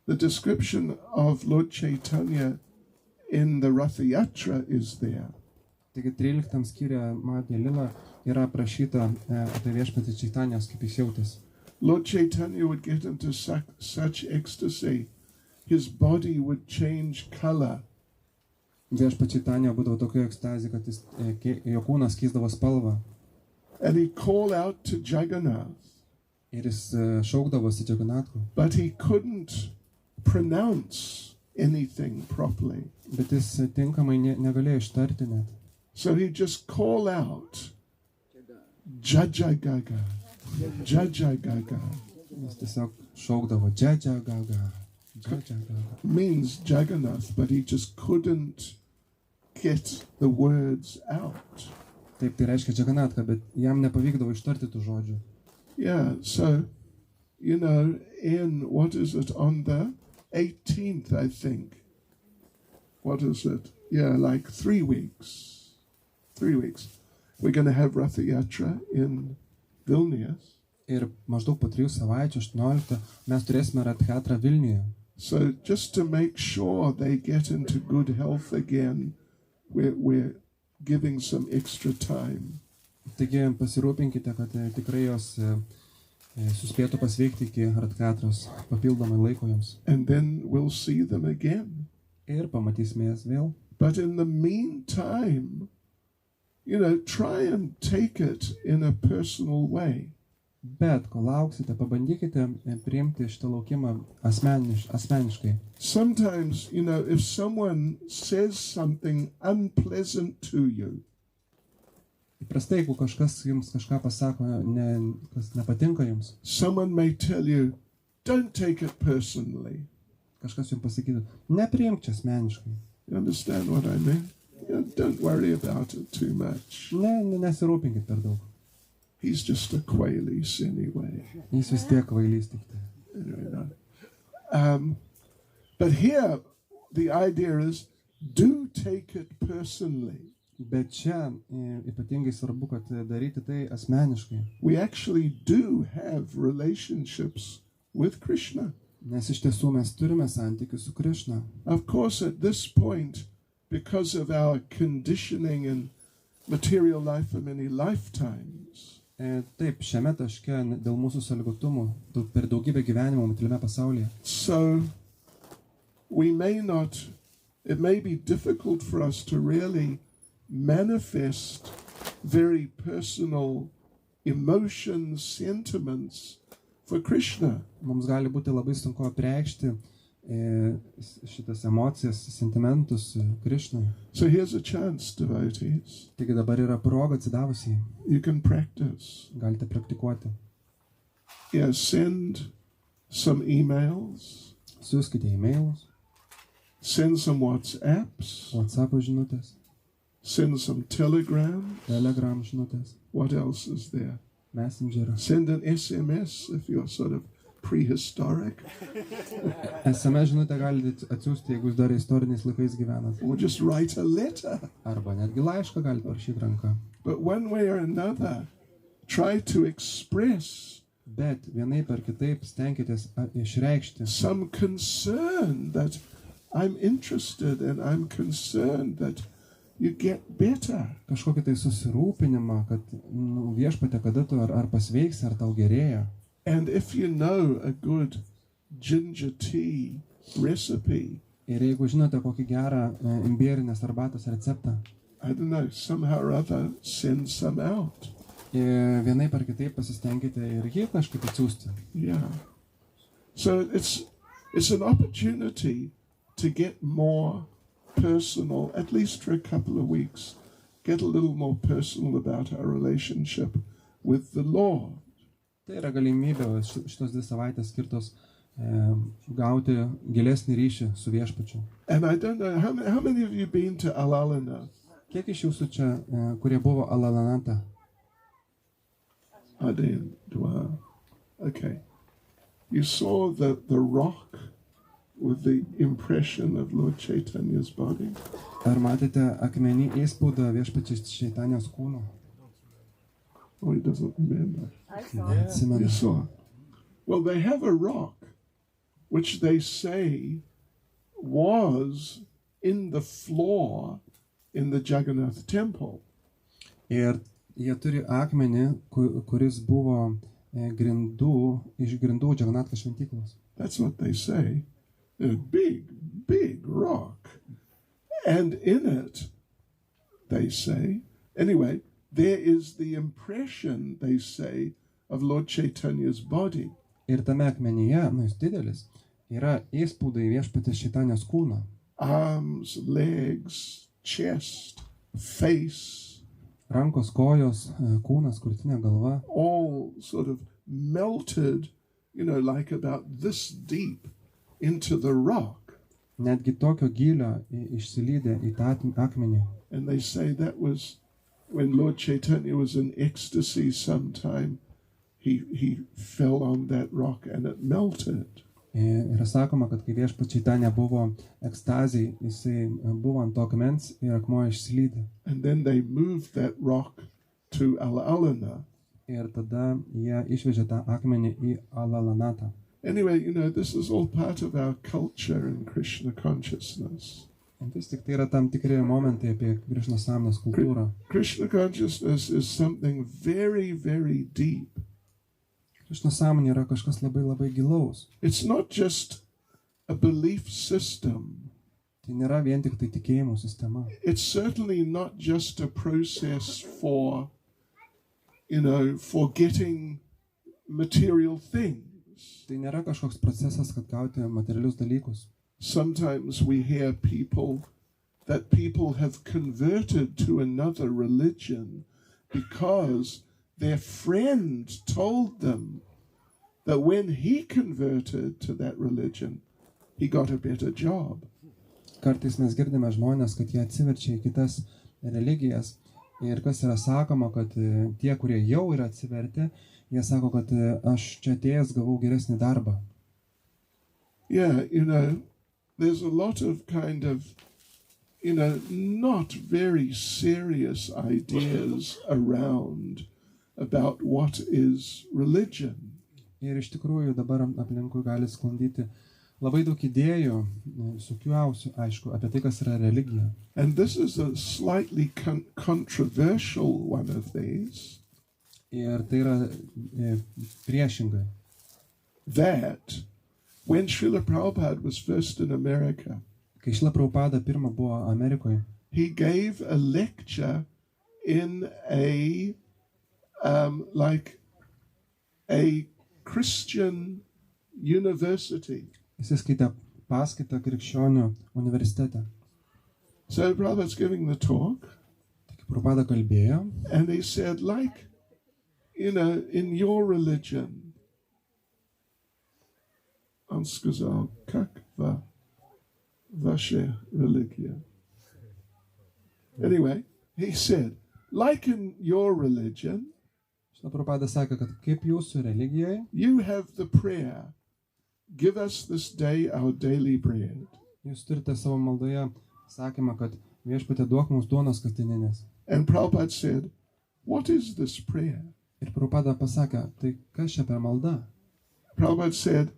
the description of Lord Caitanya in the Ratha Yatra is there. Taigi 13 skyriuje Madhya-lila yra aprašyta apie viešpatį Čaitanijos, kaip jis jautėsi. Lord Chaitanya would get into such ecstasy, his body would change color. Viešpatį Čaitanija būdavo tokio ekstazė, kad jo kūnas keisdavo spalvą. And he'd call out to Jagannath. Ir jis šaukdavosi Jagannathu. But he couldn't pronounce anything properly. Bet jis tinkamai negalėjo ištarti net. So he'd just call out, Jajagaga, Jajagaga. Jis tiesiog šaukdavo Jajagaga, Jajagaga. Means Jagannath, but he just couldn't get the words out. Taip, tai reiškia Jagannatha, bet jam nepavykdavo ištarti tų žodžių. Yeah, so, you know, what is it, on the 18th, I think. What is it? Yeah, like 3 weeks. 3 weeks. We're going to have Ratha Yatra in Vilnius. Ir maždaug po 3 savaičių, 18, mes turėsime Ratha Vilniuje. So just to make sure they get into good health again, we're giving some extra time. Taigi pasirūpinkite, kad tikrai jos suspėtų pasveikti iki Ratha papildomai laiko joms. And then we'll see them again. Ir pamatysime jas vėl. But in the meantime, you know, try and take it in a personal way. Bet, kol lauksite, pabandykite priimti šitą laukimą asmeniškai. Sometimes, you know, if someone says something unpleasant to you, Įprastai, jeigu kažkas jums kažką pasako, kas nepatinka jums, someone may tell you, don't take it personally. Kažkas jums pasakytų, nepriimk čia asmeniškai. You understand what I mean? You know, don't worry about it too much. Nesirūpinkit per daug. He's just a quailies anyway. Jis vis tiek kvailys tik tai. You know. But here, the idea is, do take it personally. Bet čia ypatingai svarbu, kad daryti tai asmeniškai. We actually do have relationships with Krishna. Nes iš tiesų mes turime santykius su Krishna. Of course, at this point, because of our conditioning and material life for many lifetimes, Taip, šiame taške dėl mūsų sąlygotumų per daugybę gyvenimų materialiame pasaulyje. so it may be difficult for us to really manifest very personal emotions, sentiments for Krishna. Mums gali būti labai sunku apreikšti šitas emocijas, sentimentus Krishnai. So here's a chance, devotees. Taigi dabar yra proga atsidavusiai. You can practice. Galite praktikuoti. Yeah, send some emails, Siųskite e-mailus, send some WhatsApps, WhatsApp žinutės, send some Telegram. Telegram žinutės, What else is there? Messenger. Send an SMS if you're sort of prehistoric, SMS žinutę galite atsiųsti, jeigu jūs dar istoriniais laikais gyvenat. or just write a letter. Arba netgi laišką galite parašyti ranką. But one way or another, try to express Bet vienaip ar kitaip stenkitės išreikšti some concern that I'm interested and I'm concerned that you get better. kažkokį tai susirūpinimą, kad viešpatie, kada tu ar pasveiksi, ar tau gerėja. And if you know a good ginger tea recipe, Ir jeigu žinote kokį gerą imbierinės arbatos receptą, I don't know, somehow or other send some out. vienaip ar kitaip pasistengite ir jį kažkaip atsiųsti. Yeah. So it's an opportunity to get more personal, at least for a couple of weeks, get a little more personal about our relationship with the Lord. Tai yra galimybė šitos 2 savaitės skirtos gauti gilesnį ryšį su viešpačiu. And I don't know, how many of you been to Alalana? Kiek iš jūsų čia, kurie buvo Alalananta? Wow. Okay. You saw the rock with the impression of Lord Chaitanya's body? Ar matėte akmenį įspaudą viešpačiais Čaitanijos kūno? Oh, he doesn't remember. I saw it. You Neatsimenu. saw. Well, they have a rock which they say was in the floor in the Jagannath temple. Ir jie turi akmenį, kuris buvo iš grindų Jagannath šventyklos. That's what they say. A big rock. And in it, they say, anyway, there is the impression, they say, of Lord Chaitanya's body. Ir tame akmenyje, jis didelis, yra įspaudai viešpatės Čaitanjos kūno. Arms, legs, chest, face. Rankos, kojos, kūnas, krūtinė, galva. All sort of melted, like about this deep into the rock. Netgi tokio gylio išsilydė į tą akmenį. And they say that was when Lord Chaitanya was in ecstasy sometime, he fell on that rock and it melted. Yra sakoma, kad kai viešpats Čaitanja buvo ekstazijai, jisai buvo ant to akmens ir akmuo išsilydė. And then they moved that rock to Al-Alana. Ir tada jie išvežė tą akmenį į Alalanatą. Anyway, this is all part of our culture and Krishna consciousness. Vis tik tai yra tam tikri momentai apie Krišnos sąmonės kultūrą. Krishna consciousness is something very, very deep. Krišnos sąmonė yra kažkas labai, labai gilaus. It's not just a belief system. Tai nėra vien tik tai tikėjimo sistema. It's certainly not just a process for getting material things. Tai nėra kažkoks procesas, kad gauti materialius dalykus. Sometimes we hear people have converted to another religion because their friend told them that when he converted to that religion, he got a better job. Kartais mes girdime žmonės, kad jie atsiverčia į kitas religijas ir kas yra sakoma, kad tie, kurie jau yra atsivertę, jie sako, kad aš čia atėjęs gavau geresnį darbą. Yeah, there's a lot of kind of, not very serious ideas around about what is religion. Ir iš tikrųjų dabar aplinkui gali sklandyti labai daug idėjų, visokiausių, aišku, apie tai, kas yra religija. And this is a slightly controversial one of these. Ir tai yra priešingai. That when Srila Prabhupada was first in America, kai Srila Prabhupada pirmą buvo Amerikoje, he gave a lecture in a Christian university. Jis skaitė paskaitą krikščionių universitete. So Prabhupada's giving the talk. Tik Prabhupada kalbėjo. And he said, in your religion, он сказал, как ваша религия? Anyway, he said, like in your religion, Prabhupada sakė, kad kaip jūsų religijoje, you have the prayer, give us this day our daily bread. Jūs turite savo maldoje sakymą, kad viešpatie duok mums duonos kasdieninės. And Prabhupada said, what is this prayer? Ir Prabhupada pasakė, tai kas čia per malda? Prabhupada said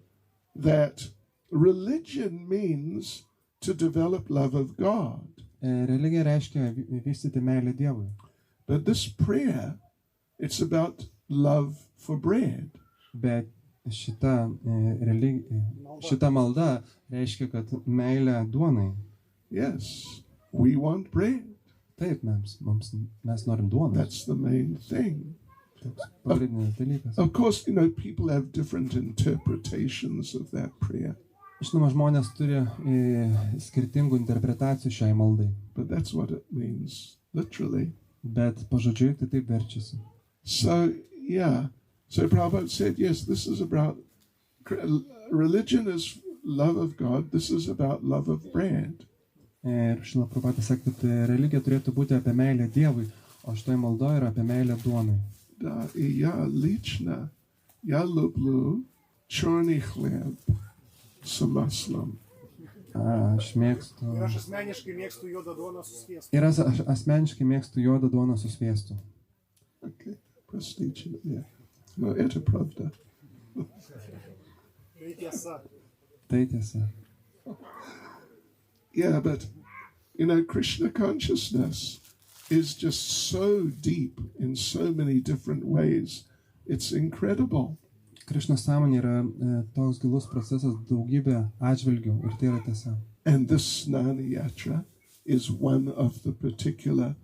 that religion means to develop love of God. Religija reiškia vystyti meilę Dievui. But this prayer, it's about love for bread. Bet šita malda reiškia, kad meilė duonai. Yes, we want bread. Taip, mes norim duonos. That's the main thing. Pagrindinis dalykas. Of course, people have different interpretations of that prayer. Žinoma, žmonės turi skirtingų interpretacijų šiai maldai. But that's what it means, literally. Bet pažodžiui tai taip verčiasi. So, yeah. So Prabhupada said, yes, this is about, religion is love of God, this is about love of bread. Ir Srila Prabhupada sakė, kad religija turėtų būti apie meilę Dievui, o šitoj maldoje yra apie meilę duonai. Da, ja lična, ja lublю черный хлеб с маслом. Aš mėgstu... Ir aš asmeniškai mėgstu juodą duoną su sviestu. Ir aš asmeniškai mėgstu juodą duoną su sviestu. Okay, простите, yeah. No, это правда. Tai tiesa. Tai tiesa. Yeah, but You know, Krishna consciousness is just so deep in so many different ways. It's incredible. Krišnos sąmonė yra toks gilus procesas daugybė atžvilgių ir tai yra tiesa. And this snāna-yātrā is one of the particular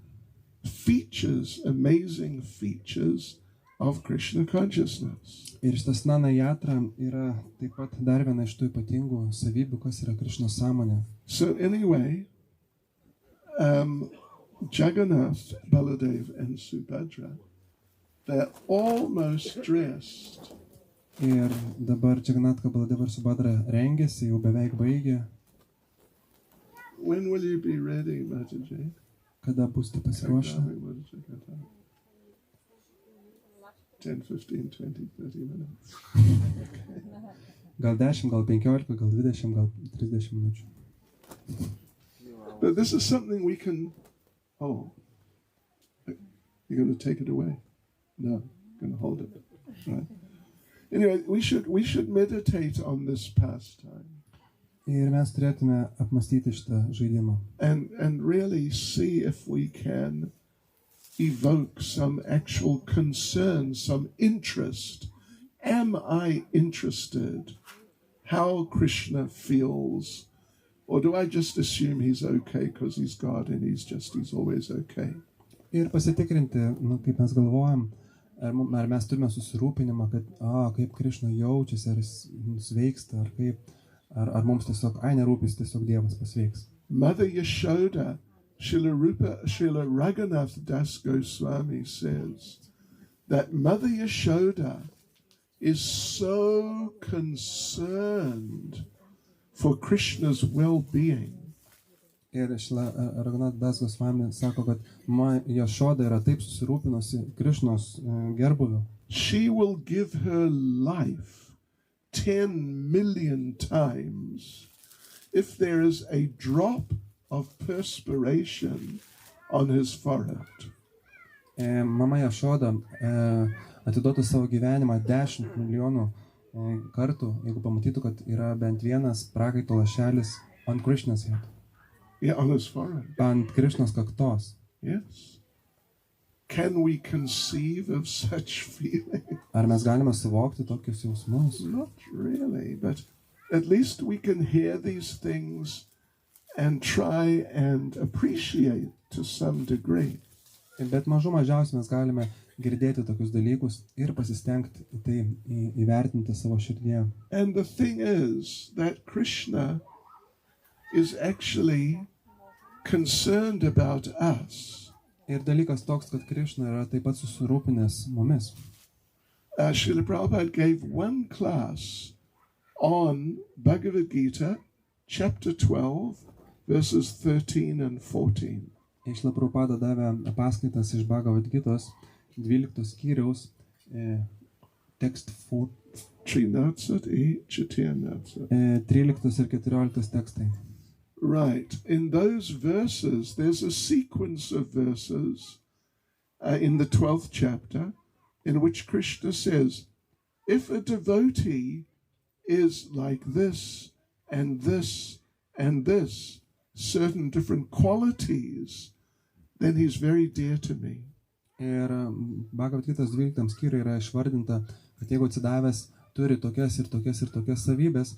features, amazing features of Krishna consciousness. Ir šitas snāna-yātrā yra taip pat dar viena iš tų ypatingų savybių, kas yra Krišnos sąmonė. So anyway, Jagannath, Baladeva and Subhadra, they're almost dressed. Ir dabar Jagannath, Baladeva ir Subhadra rengiasi, jau beveik baigė. When will you be ready, Mataji? Kada būsite pasiruošę? 10, 15, 20, 30 minutes. Gal 10, gal 15, gal 20, gal 30 minučių. But this is something we can... Oh, you're going to take it away? No, you're going to hold it. Right. Anyway, we should meditate on this pastime. Ir mes turėtume apmastyti šitą žaidimą. And really see if we can evoke some actual concern, some interest. Am I interested how Krishna feels? Or do I just assume he's okay because he's God and he's always okay? Ir pasitikrinti, kaip mes galvojam, ar mes turime susirūpinimą, kad kaip Krišna jaučiasi, ar jis sveiksta, ar kaip, ar mums tiesiog, nerūpis, tiesiog Dievas pasveiks. Mother Yashoda, Srila Raghunath Das Goswami says that Mother Yashoda is so concerned for Krishna's well-being. Ir Srila Raghunath Das Goswami sako, kad Yashoda yra taip susirūpinusi Krišnos gerbuviu. She will give her life 10 million times if there is a drop of perspiration on his forehead. Mama Yashoda atiduotų savo gyvenimą 10 milijonų kartų, jeigu pamatytų, kad yra bent vienas prakaito lašelis ant Krishna's head. Yeah, on his forehead. Ant Krishnos kaktos. Yes. Can we conceive of such feeling? Ar mes galime suvokti tokius jausmus? Not really, but at least we can hear these things and try and appreciate to some degree. Bet mažiausiai mes galime girdėti tokius dalykus ir pasistengti tai įvertinti savo širdyje. And the thing is that Krishna is actually concerned about us. Ir dalykas toks, kad Krishna yra taip pat susirūpinęs mumis. Srila Prabhupada gave one class on Bhagavad Gita, chapter 12, verses 13 and 14. Srila Prabhupada davė paskaitas iš Bhagavad Gitos 12 skyriaus tekst 13 ir 14 tekstai. Right. In those verses, there's a sequence of verses in the 12th chapter in which Krishna says, if a devotee is like this and this and this, certain different qualities, then he's very dear to me. Ir Bhagavad Gitos 12 skyriuje yra išvardinta, kad jeigu atsidavęs turi tokias ir tokias ir tokias savybės,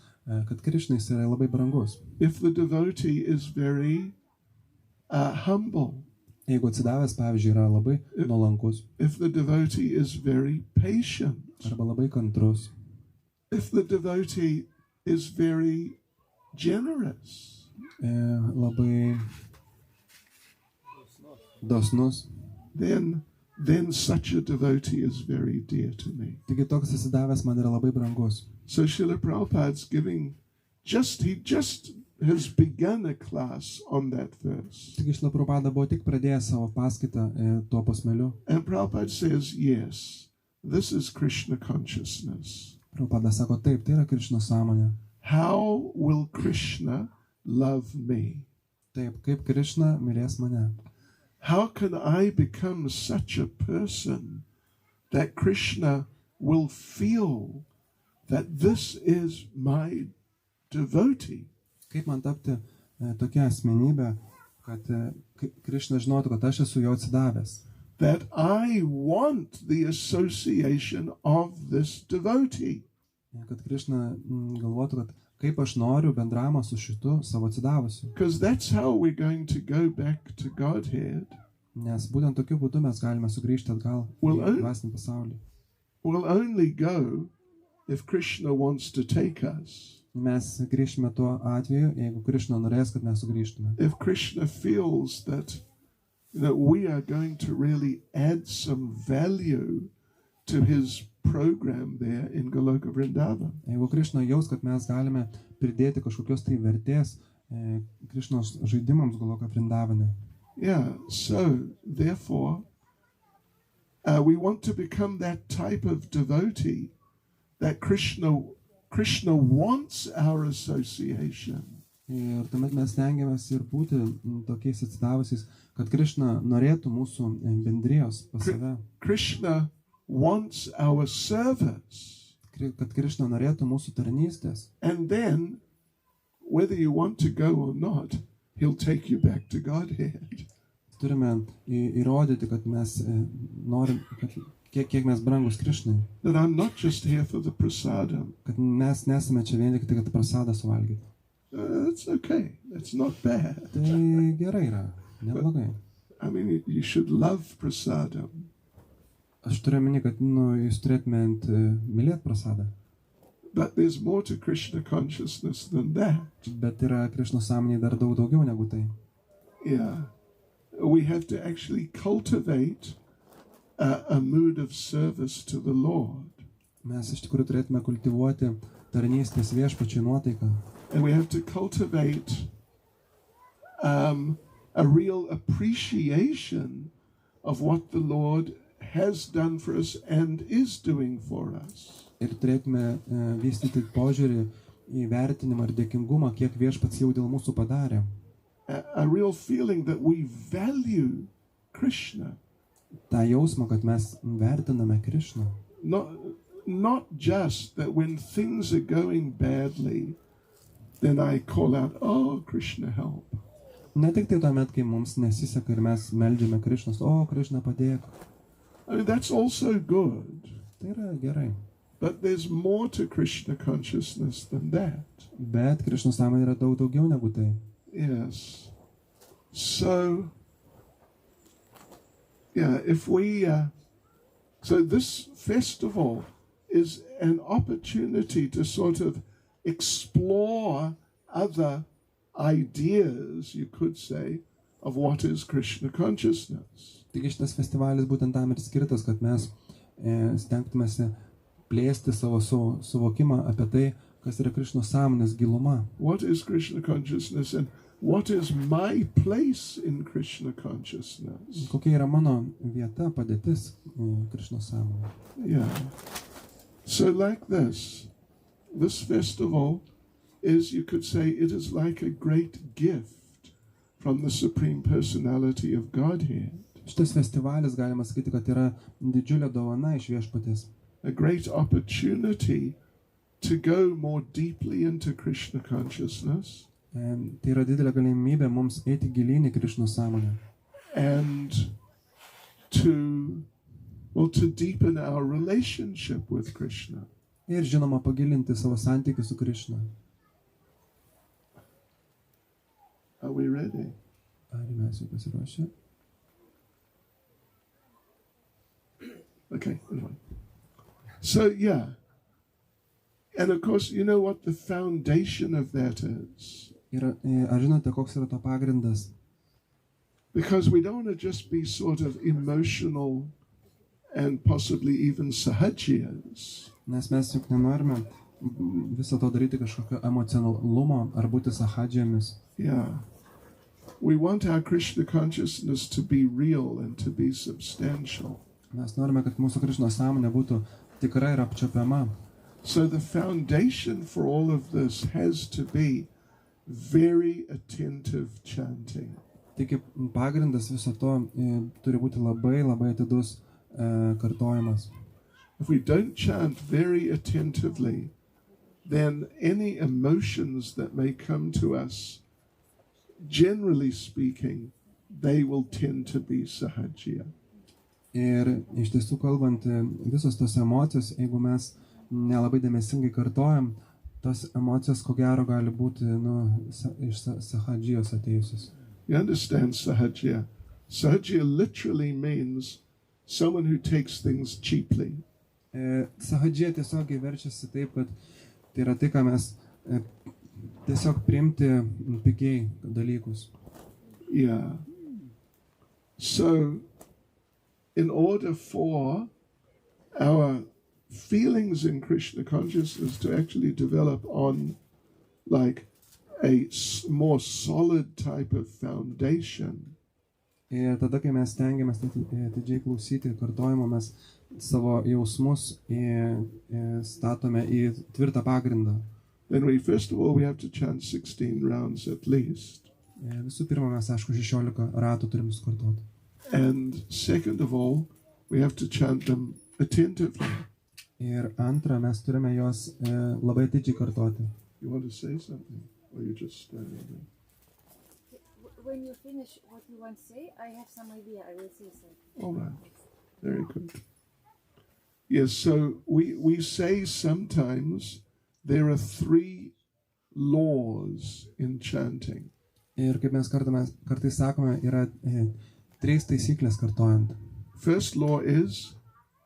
kad Krišnai yra labai brangus. If the devotee is very humble, jeigu atsidavęs, pavyzdžiui, yra labai nuolankus, if the devotee is very patient, arba labai kantrus, if the devotee is very generous, labai dosnus, then such a devotee is very dear to me. Taigi toks atsidavęs man yra labai brangus. So Srila Prabhupada's giving, he just has begun a class on that verse. Taigi Srila Prabhupada buvo tik pradėjęs savo paskaitą tuo posmeliu. And Prabhupada says, yes, this is Krishna consciousness. Prabhupada sako, taip, tai yra Krishna sąmonė. How will Krishna love me? Taip, kaip Krishna mylės mane. How can I become such a person that Krishna will feel that this is my devotee? Kaip man tapti tokia asmenybė, kad Krishna žinotų, kad aš esu jo atsidavęs. That I want the association of this devotee. Kad Krishna galvotų, kad kaip aš noriu bendravimą su šitu savo atsidavusiu. Because that's how we're going to go back to Godhead. Nes būtent tokiu būdu mes galime sugrįžti atgal į dvasinį pasaulį. We'll only go if Krishna wants to take us. Mes grįžtume tuo atveju, jeigu Krishna norės, kad mes sugrįžtume. If Krishna feels that we are going to really add some value to his program there in Goloka Vrindavan. Jeigu Krishna jaus, kad mes galime pridėti kažkokios tai vertės Krishnos žaidimams Goloka Vrindavane. Yeah, so therefore we want to become that type of devotee that Krishna wants our association. Ir tuomet mes stengiamės ir būti tokiais atsidavusiais, kad Krishna norėtų mūsų bendrijos pas save. Krishna wants our service. Kad Krishna norėtų mūsų tarnystės. And then, whether you want to go or not, he'll take you back to Godhead. Turime įrodyti, kad mes norim, kad kiek mes brangus Krishnai. That I'm not just here for the prasadam. Kad mes nesame čia vien tik tai, kad prasadą suvalgyti. That's okay. That's not bad. Tai gerai yra, neblogai. I mean, you should love prasadam. Aš turiu meni, kad jūs turėtumėt mylėti prasadą. But there's more to Krishna consciousness than that. Bet yra Krishna sąmonėje dar daugiau negu tai. Yeah. We have to actually cultivate a mood of service to the Lord. Mes iš tikrųjų turėtume kultivuoti tarnystės viešpačiui nuotaiką. And we have to cultivate a real appreciation of what the Lord has done for us and is doing for us. Ir turėtume vystyti požiūrį į vertinimą ir dėkingumą, kiek viešpats jau dėl mūsų padarė. A real feeling that we value Krishna. Ta jausmą, kad mes vertiname Krishną. Not just that when things are going badly, then I call out, oh, Krishna help. Ne tik tai tuomet, kai mums nesiseka ir mes meldžiame Krishnos, o Krishna padėk. I mean, that's also good. Tai yra gerai. But there's more to Krishna consciousness than that. Bet Krishna sąmonė yra daugiau negu tai. Yes. So, yeah, if we... so this festival is an opportunity to sort of explore other ideas, you could say, of what is Krishna consciousness. Taigi šitas festivalis būtent tam ir skirtas, kad mes stengtumėsi plėsti savo suvokimą apie tai, kas yra Krishnos sąmonės giluma. What is Krishna consciousness and what is my place in Krishna consciousness? Kokia yra mano vieta, padėtis Krishnos sąmonė? Yeah. So like this festival is, you could say, it is like a great gift from the Supreme Personality of Godhead. Šitas festivalis, galima sakyti, kad yra didžiulė dovana iš viešpaties. A great opportunity to go more deeply into Krishna consciousness. Tai yra didelė galimybė mums eiti gilyn į Krishnos sąmonę. And to deepen our relationship with Krishna. Ir žinoma, pagilinti savo santykį su Krishna. Are we ready? Ar mes jau pasiruošę? Okay, anyway. So, yeah. And of course, you know what the foundation of that is? Ar žinote, koks yra to pagrindas? Because we don't want to just be sort of emotional and possibly even sahajiyas. Nes mes juk nenorime viso to daryti kažkokio emocionalumo ar būti sahadžijomis. Yeah. We want our Krishna consciousness to be real and to be substantial. Mes norime, kad mūsų Krishnos sąmonė būtų tikra ir apčiuopiama. So the foundation for all of this has to be very attentive chanting. Tik pagrindas viso to turi būti labai atidus kartojimas. If we don't chant very attentively, then any emotions that may come to us generally speaking, they will tend to be sahajya. Ir iš tiesų kalbant, visos tos emocijos, jeigu mes nelabai dėmesingai kartojam, tos emocijos ko gero gali būti iš sahajijos atėjusios. You understand sahajya? Sahajya literally means someone who takes things cheaply. Sahajija tiesiog verčiasi taip, kad tai yra tai, ką mes tiesiog priimti pigiai dalykus. Yeah. So, in order for our feelings in Krishna consciousness to actually develop on like a more solid type of foundation, ir tada, kai mes stengiamės atidžiai klausyti kartojimo, mes savo jausmus statome į tvirtą pagrindą. then we first of all we have to chant 16 rounds at least. Visų pirma, mes, aišku, 16 ratų turim sukartoti. And second of all, we have to chant them attentively. Ir antra, mes turime juos labai atidžiai kartoti. You want to say something? Or you just standing there? When you finish what you want to say, I have some idea. I will say something. All right. Very good. Yes, so we say sometimes there are 3 laws in chanting. Ir kaip mes kartais sakome, yra 3 taisyklės kartojant. First law is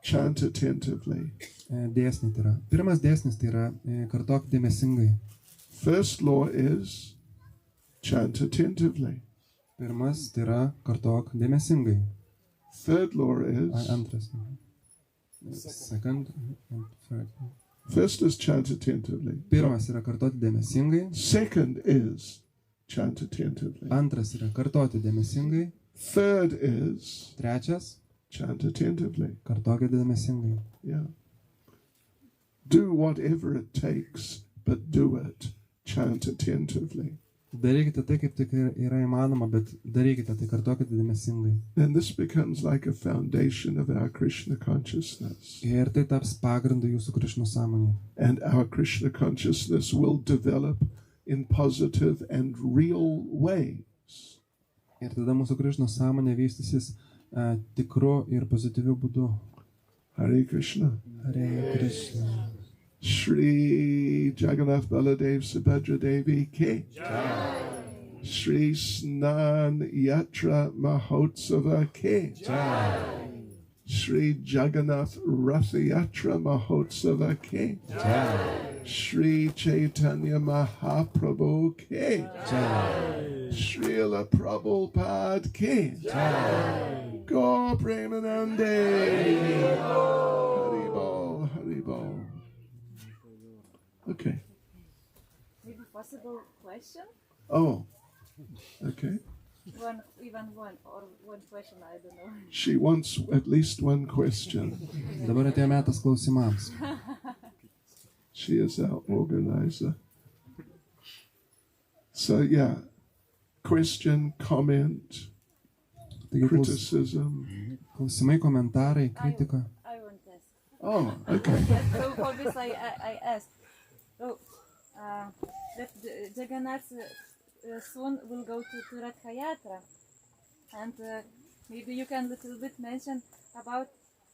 chant attentively. Dėsniai tai yra. Pirmas dėsnis tai yra kartok dėmesingai. First law is chant attentively. Pirmas tai yra kartok dėmesingai. Third law is... Antras. Second and third. First is chant attentively. Pirmas yra kartoti dėmesingai. Second is chant attentively. Antras yra kartoti dėmesingai. Third is Trečias chant attentively. kartokite dėmesingai. Yeah. Do whatever it takes, but do it. Chant attentively. Darykite tai, kaip tik yra įmanoma, bet darykite tai, kartokite dėmesingai. And this becomes like a foundation of our Krishna consciousness. Ir tai taps pagrindu jūsų Krišnos sąmonė. And our Krishna consciousness will develop in positive and real ways. Ir tada mūsų Krišnos sąmonė vystysis tikru ir pozityviu būdu. Hare Krishna. Hare Krishna. Śrī Jagannath Baladev Subhadra Devi Ke. Śrī snāna-yātrā-dine Ke. Śrī Jagannath Rath-yatra Mahātsava Ke. Śrī Caitanya Mahāprabhu Ke. Śrīla Prabhupada Ke. Go Premanande. Haribol, Haribol. Okay. Maybe possible question? Oh, okay. One question, I don't know. She wants at least one question. Dabar atėjo metas klausimams. She is our organizer. So yeah, question, comment, Taigi criticism. klausimai, komentarai, kritika. I want to ask. Oh, okay. So for this I asked. So, that Jagannath soon will go to Yatra, and maybe you can little bit mention about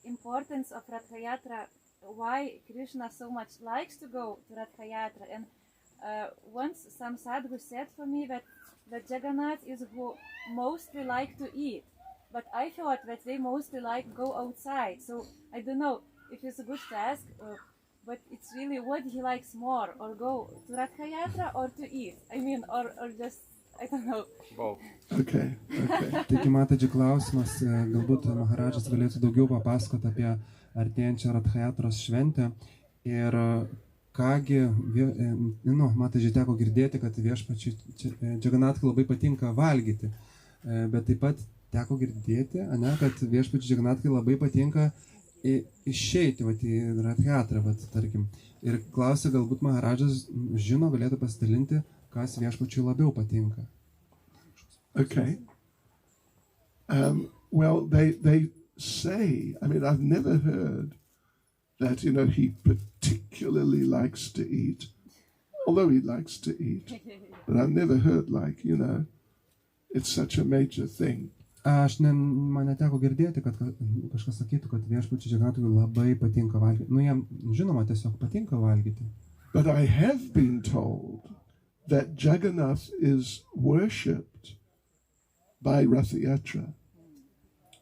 importance of Yatra, why Krishna so much likes to go to Yatra. And once some sadhu said for me that Jagannath is who mostly like to eat, but I thought that they mostly like go outside. So I don't know if it's a good task. But it's really what he likes more, or go to Yatra or to eat. I mean, or just, I don't know. Both. Okay. Taigi, matadži klausimas, galbūt Maharadžas galėtų daugiau papasakoti apie artėjančią Yatros šventę. Ir kągi, matadži teko girdėti, kad viešpačiui Jagannathui labai patinka valgyti. Bet taip pat teko girdėti, kad viešpačiui Jagannathui labai patinka išeiti į Yatra, tarkim. Ir klausia, galbūt Maharadžas žino, galėtų pasidalinti, kas viešpačiui labiau patinka. Okay. Well, they say, I mean, I've never heard that, he particularly likes to eat, although he likes to eat, but I've never heard it's such a major thing. Man neteko girdėti, kad kažkas sakytų, kad viešpačiui Džaganatui labai patinka valgyti. Nu, jam, žinoma, tiesiog patinka valgyti. But I have been told that Jagannath is worshipped by Yatra.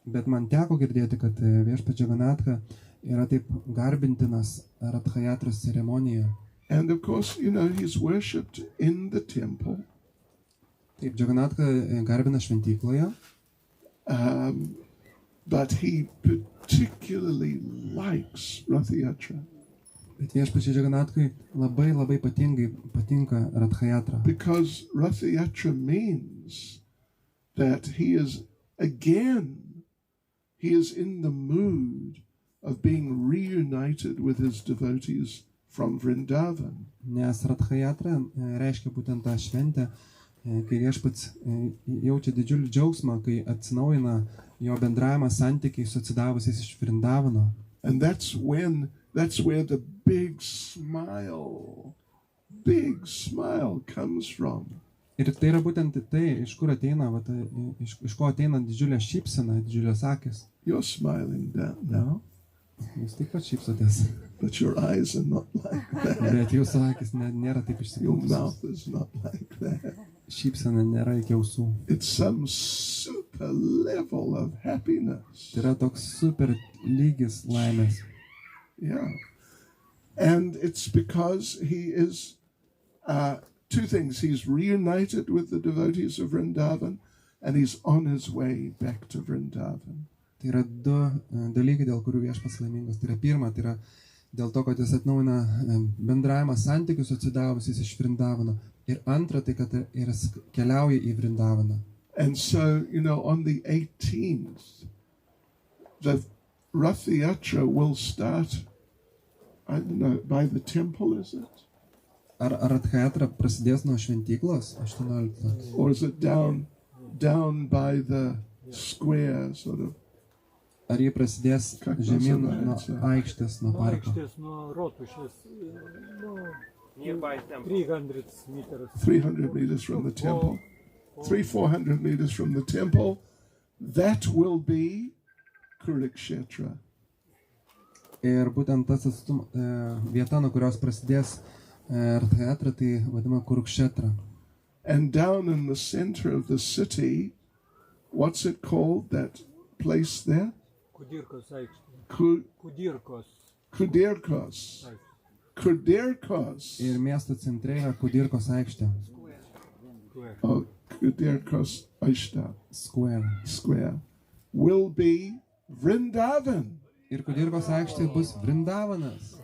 Bet man teko girdėti, kad viešpačiui Džaganatha yra taip garbintinas Yatros ceremonijoje. And of course, you know, he's worshipped in the temple. Taip, Džaganatha garbina šventykloje. But he particularly likes Yatra. Bet viešpačiui Džaganathui labai patinka Yatra. Because Yatra means that he is in the mood of being reunited with his devotees from Vrindavan. Nes Yatra reiškia būtent tą šventę, kai viešpats jaučia didžiulį džiaugsmą, kai atsinaujina jo bendravimas santykiai su atsidavusiais iš Vrindavano. And that's where the big smile comes from. Ir tai yra būtent tai, iš kur ateina, iš ko ateina didžiulė šypsena, didžiulės akis. You're smiling now. Jūs taip pat šypsotės. But your eyes are not like that. Bet jūsų akis nėra taip Your išsipildusios. mouth is not like that. Šypsena nėra iki ausų. It's some super level of happiness. Tai yra toks super lygis laimės. Yeah. And it's because he is two things. He's reunited with the devotees of Vrindavan and he's on his way back to Vrindavan. Tai yra du dalykai, dėl kurių viešpats laimingas. Tai yra pirma, tai yra dėl to, kad jis atnaujina bendravimą santykius atsidavusiais iš Vrindavano. Ir antra, tai kad jis keliauja į Vrindavaną. And so, you know, on the 18th, the Yatra will start, I don't know, by the temple, is it? Ar Yatra prasidės nuo šventyklos 18? Or is it down by the square, sort of? Ar jie prasidės žemyn nuo aikštės, nuo parko? Aikštės nuo rotušės, Nearby temple. 300 meters. 300 meters from the temple. 400 meters from the temple. That will be Kurukshetra. Ir būtent tas vieta, nuo kurios prasidės Yatra, tai vadinama Kurukshetra. And down in the center of the city, what's it called, that place there? Kudirkos aikštė. Kudirkos. Aikštė. Kudirkos. Ir miesto centre yra Kudirkos aikštė. Oh, Kudirkos Aishta. Square. Will be Vrindavan. Ir Kudirkos aikštė bus Vrindavanas.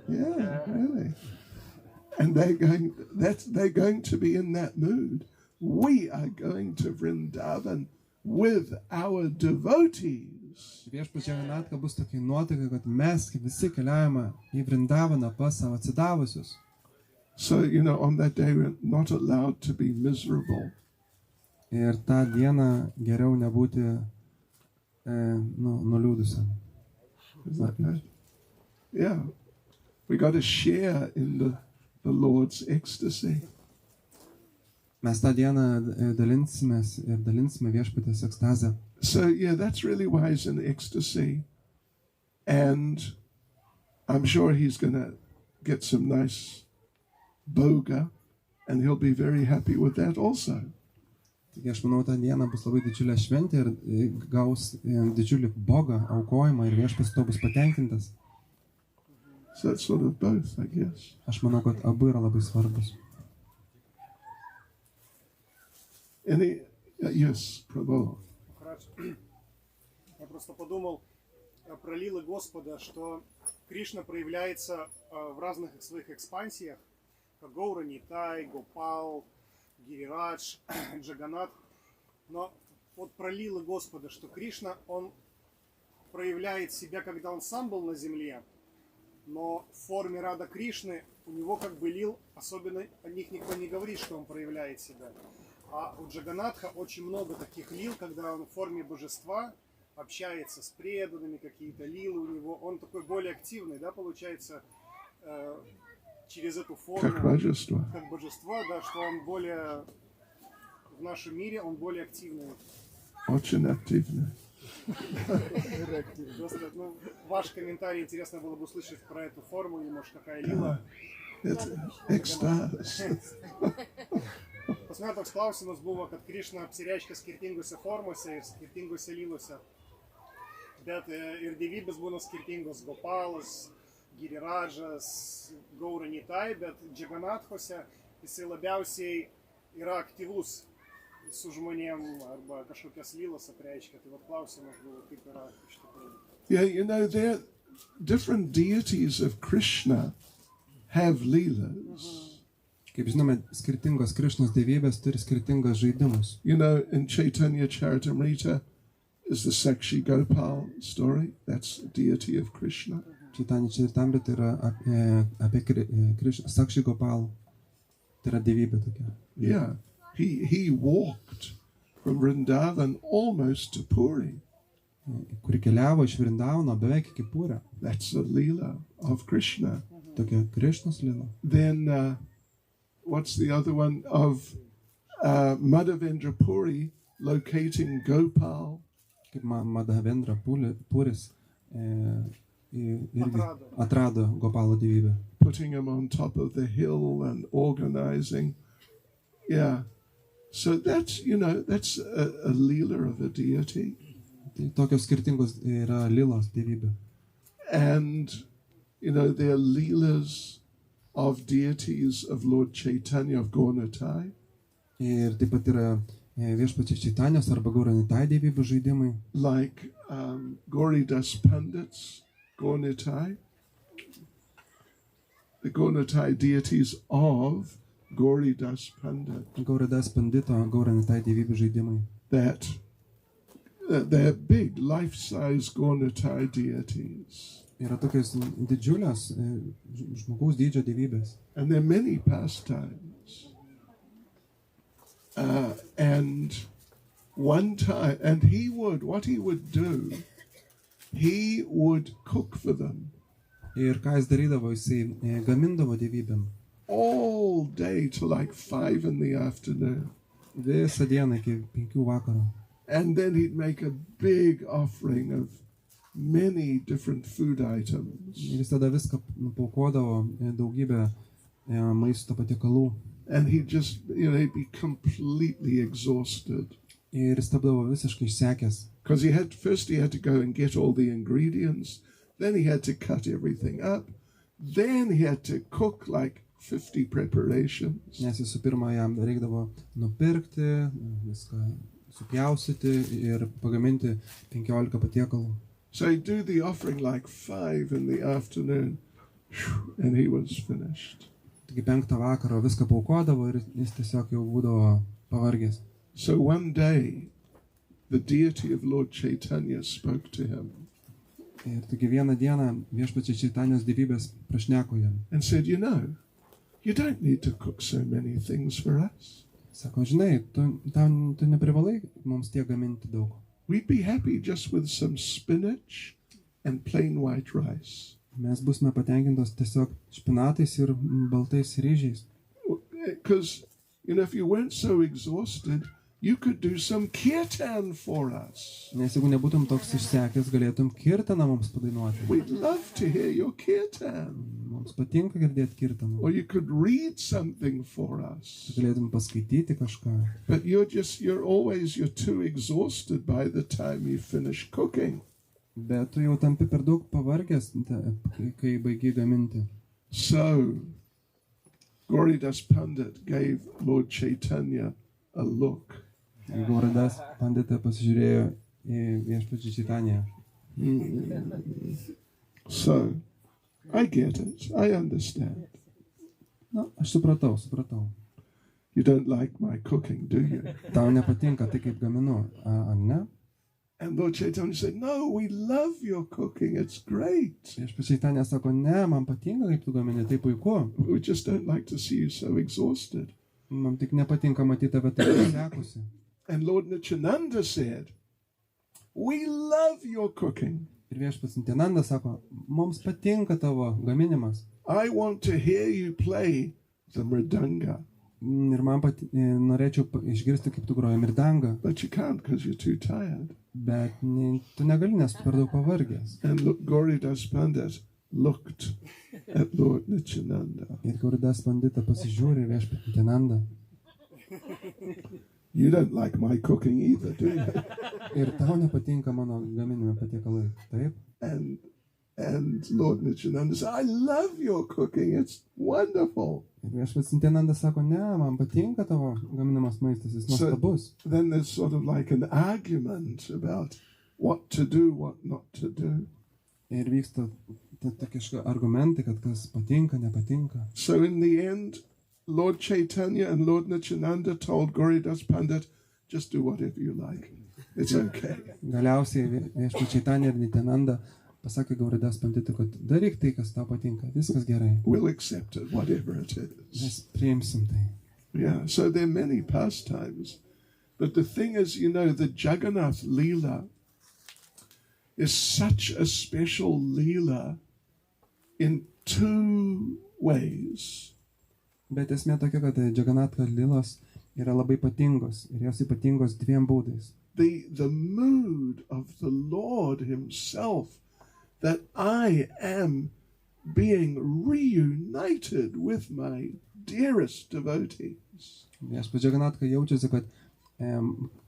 Yeah, really. And they're going to be in that mood. We are going to Vrindavan with our devotees. Viešpats Jagannatha bus tokia nuotaika, kad mes visi keliaujame į Vrindavaną pas savo atsidavusius. So, you know, on that day we're not allowed to be miserable. Ir tą dieną geriau nebūti nuliūdusiam. Is that right? Yeah. We got to share in the Lord's ecstasy. Mes tą dieną dalinsime viešpatės ekstazę. So, yeah, that's really why he's in ecstasy. And I'm sure he's going to get some nice boga, and he'll be very happy with that also. Taigi aš manau, tą dieną bus labai didžiulė šventė ir gaus didžiulį bogą, aukojimą ir viešpats to bus patenkintas. So it's sort of both, I guess. Aš manau, kad abu yra labai svarbus. Yes, Prabhu. Я просто подумал про лилы Господа, что Кришна проявляется в разных своих экспансиях, как Гаура, Нитай, Гопал, Гирирадж, Джаганнат. Но вот про лилы Господа, что Кришна, он проявляет себя, когда он сам был на земле, но в форме Рада Кришны у него как бы лил, особенно о них никто не говорит, что он проявляет себя. А у Джаганнатха очень много таких лил, когда он в форме божества общается с преданными, какие-то лилы у него. Он такой более активный, да, получается, через эту форму. Как божество. Как божество, да, что он более в нашем мире он более активный. Очень активный. Просто, ваш комментарий интересно было бы услышать про эту форму, или может какая лила. Это экстаз. Pas man toks klausimas buvo, kad Krišna apsireiškia skirtingose formose ir skirtingose lylose. Bet ir dievybės būna skirtingos, Gopalas, Girirādžas, Gauranitai, bet Jagannathose jisai labiausiai yra aktyvus su žmonėm arba kažkokias lylas apreiškia. Tai vat klausimas buvo, kaip yra iš tikrųjų. Yeah, you know, there different deities of Krishna have leelas. Kaip žinome, skirtingos Krišnos dievybės turi skirtingas žaidimus. You know, in Caitanya-Caritamrita is the Sakshi Gopal story. That's a deity of Krishna. Caitanya-Caritamrita yra apie Krišną, Sakshi Gopal. Tai yra dievybė tokia. Yeah, he walked from Vrindavan almost to Puri. Kuri keliavo iš Vrindavano beveik iki Purio. That's the leela of Krishna. Tokia Krišnos lila. Then, what's the other one? Of Madhavendra Puri locating Gopal. Kaip Madhavendra Puris irgi atrado Gopalo dievybę. Putting him on top of the hill and organizing. Yeah. So that's, you know, that's a leela of a deity. Tai tokios skirtingos yra lilos dievybė. And, you know, there are leelas of deities of Lord Chaitanya of Gauranitai. Ir taip pat yra viešpačio Čaitanjos arba Gauranitai dievybių žaidimai. Like Gauridas Pandits, Gauranitai. The Gauranitai deities of Gauridas Pandit. Gauridas Pandito, Gauranitai dievybių žaidimai. That they're big, life-size Gauranitai deities. Yra tokios didžiulės žmogaus dydžio dievybės. And there are many pastimes. And one time, and what he would do, he would cook for them. Ir ką jis darydavo, jisai gamindavo dievybėm. All day till like 5 in the afternoon. Visą dieną iki 5 vakaro. And then he'd make a big offering of many different food items. Ir jis tada viską paukodavo, daugybę maisto patiekalų. And he'd just, you know, he'd be completely exhausted. Ir jis tapdavo visiškai išsekęs. Because he had to go and get all the ingredients. Then he had to cut everything up. Then he had to cook like 50 preparations. Nes visų pirma jam reikdavo nupirkti, viską supjaustyti ir pagaminti 15 patiekalų. So he'd do the offering like 5 in the afternoon, and he was finished. Taigi 5 vakaro viską paukodavo ir jis tiesiog jau būdavo pavargęs. So one day, the deity of Lord Chaitanya spoke to him. Ir taigi vieną dieną viešpačio Čaitanjos dievybės prašneko jam. And said, you know, you don't need to cook so many things for us. Sako, žinai, tu neprivalai mums tiek gaminti daug. We'd be happy just with some spinach and plain white rice. Mes būsime patenkintos tiesiog špinatais ir baltais ryžiais. Because, you know, if you weren't so exhausted, you could do some kirtan for us. Nes jeigu nebūtum toks išsekęs, galėtum kirtaną mums padainuoti. We'd love to hear your kirtan. Mums patinka girdėti kirtaną. Or you could read something for us. Galėtum paskaityti kažką. But you're too exhausted by the time you finish cooking. Bet tu jau tampi per daug pavargęs, kai baigi gaminti. So, Gauridas Pandit gave Lord Chaitanya a look. Gauridas Pandita pasižiūrėjo į viešpačio Čaitanją. So, I get it. I understand. Na, aš supratau. You don't like my cooking, do you? Tau nepatinka tai, kaip gaminu, ar ne? And Lord Chaitanya said, no, we love your cooking. It's great. Viešpačio Čaitanija sako, ne, man patinka, kaip tu gamini, tai puiku. We just don't like to see you so exhausted. Man tik nepatinka matyti tave taip išsekusi. And Lord Nityananda said, we love your cooking. Ir viešpats Nityananda sako, mums patinka tavo gaminimas. I want to hear you play the mridanga. Ir man norėčiau išgirsti, kaip tu groji mirdangą, but you can't because you're too tired. bet tu negali, nes tu per daug pavargęs. And look, Gauridas Pandit looked at Lord Nityananda. Ir Gauridas Pandita pasižiūrė viešpatį Nityanandą. You don't like my cooking either, do you? Ir tau nepatinka mano gaminimi patiekalai, taip? And Lord Nityananda said, I love your cooking, it's wonderful. Ir viešpats Nityananda sako, ne, man patinka tavo gaminamas maistas, jis nuostabus. Then there's sort of like an argument about what to do, what not to do. Ir vyksta tokie argumentai, kad kas patinka, nepatinka. So in the end, Lord Chaitanya and Lord Nityananda told Gauridas Pandit, just do whatever you like. It's okay. Galiausiai viešpats Čaitanya ir Nityananda pasakė Gauridas Panditui, kad daryk tai, kas tau patinka, viskas gerai. We'll accept it, whatever it is. Mes priimsim tai. Yeah, so there are many pastimes. But the thing is, you know, the Jagannath lila is such a special lila in two ways. Bet esmė tokia, kad Jagannath lilos yra labai ypatingos ir jos ypatingos dviem būdais. The mood of the Lord himself, that I am being reunited with my dearest devotees. Viešpats Jagannath jaučiasi, kad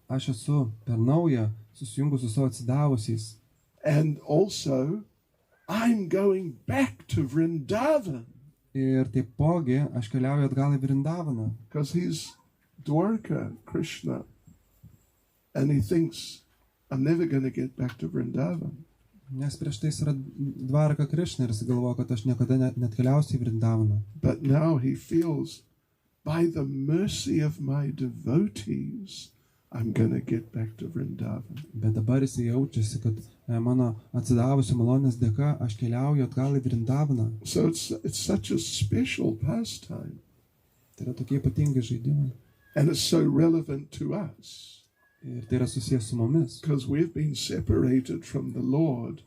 aš esu per naują susijungus su savo atsidavusiais. And also, I'm going back to Vrindavan. Ir taipogi aš keliauju atgal į Vrindavaną. Because he's Dwarka Krishna. And he thinks, I'm never going to get back to Vrindavan. Nes prieš tai yra Dvarka Krishna ir jis galvoja, kad aš niekada net keliausiu į Vrindavaną. But now he feels, by the mercy of my devotees, I'm going to get back to Vrindavan. Bet dabar jis jaučiasi, kad mano atsidavusių malonės dėka aš keliauju atgal į Vrindavaną. So it's such a special pastime. Tai yra tokie ypatingi žaidimai. And it's so relevant to us. Ir tai yra susijęs su mumis. Because we've been separated from the Lord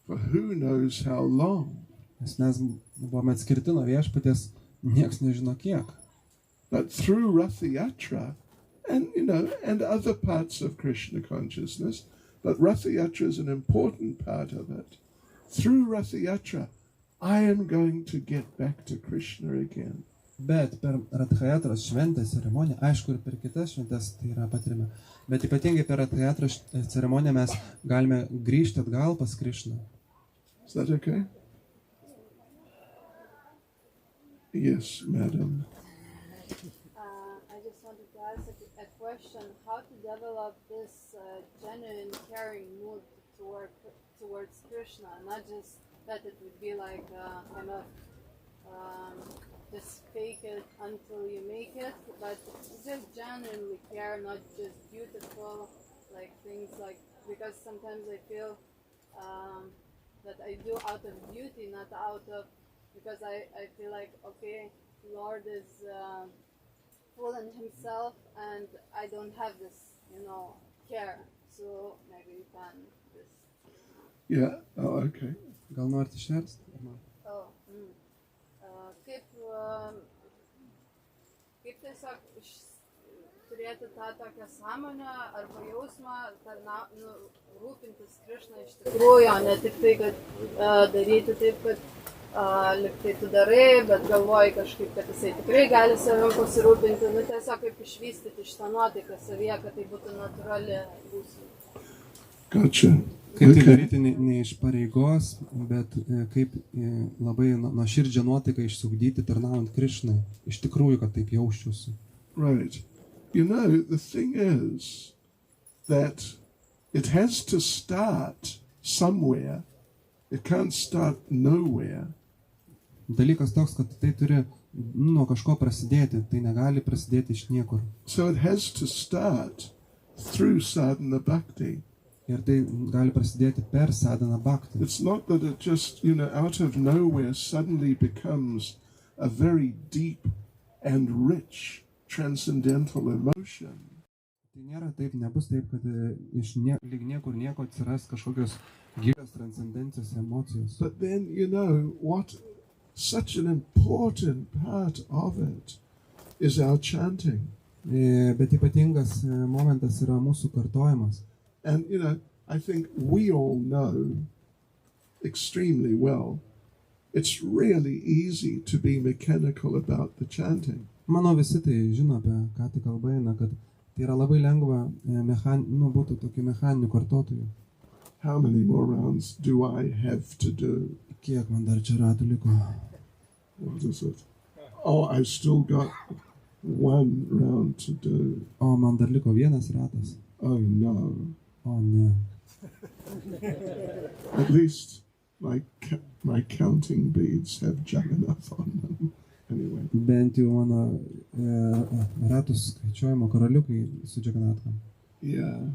for who knows how long. Nes mes buvome atskirti nuo viešpaties, nieks nežino kiek. But through Yatra, and you know, and other parts of Krishna consciousness, but Yatra is an important part of it. Through Yatra, I am going to get back to Krishna again. Bet per Radhayatros šventę ceremoniją, aišku ir per kitas šventės tai yra patirime, bet ypatingai per Radhayatros ceremoniją mes galime grįžti atgal pas Krishną. Is that okay? Yes, madam. I just wanted to ask a question: how to develop this genuine caring mood towards Krishna, not just that it would be like kind of just fake it until you make it, but just genuinely care, not just beautiful like things like, because sometimes I feel that I do out of beauty, not out of, because I feel like, okay, Lord is full in himself and I don't have this, you know, care, so maybe you can just... Yeah, oh, okay. Gal norite išversti? Oh, kaip tiesiog turėti tą tokią sąmonę arba jausmą, rūpintis Krishna iš tikrųjų, o ne tik tai, kad daryti taip, kad lyg tai tu darai, bet galvoji kažkaip, kad jisai tikrai gali savim pasirūpinti, tiesiog kaip išvystyti šitą nuotaiką savyje, kad tai būtų natūrali būsena. Gotcha. Kaip tai daryti ne iš pareigos, bet kaip labai nuoširdžią nuotaiką išsiugdyti tarnaujant Krishnai. Iš tikrųjų, kad taip jausčiausi. Right. You know, the thing is that it has to start somewhere. It can't start nowhere. Dalykas toks, kad tai turi nuo kažko prasidėti, tai negali prasidėti iš niekur. So it has to start through sadhana bhakti. Ir tai gali prasidėti per sadhana bhakti. It's not that it just, you know, out of nowhere suddenly becomes a very deep and rich transcendental emotion. Tai nėra taip, nebus taip, kad iš lyg niekur nieko atsiras kažkokios gilios transcendencijos emocijos. But then, you know, what such an important part of it is our chanting. Bet ypatingas momentas yra mūsų kartojimas. And, I think we all know extremely well, it's really easy to be mechanical about the chanting. Manau, visi tai žino, apie ką tai kalba eina, kad tai yra labai lengva būti tokiu mechaniniu kartotoju. How many more rounds do I have to do? Kiek man dar čia ratų liko? What is it? Oh, I've still got one round to do. O, man dar liko vienas ratas. Oh, no. O, ne. At least my counting beads have Jagannath on them. Anyway. Bent jau mano ratus skaičiuojimo karaliukai su Jagannatha. Yeah.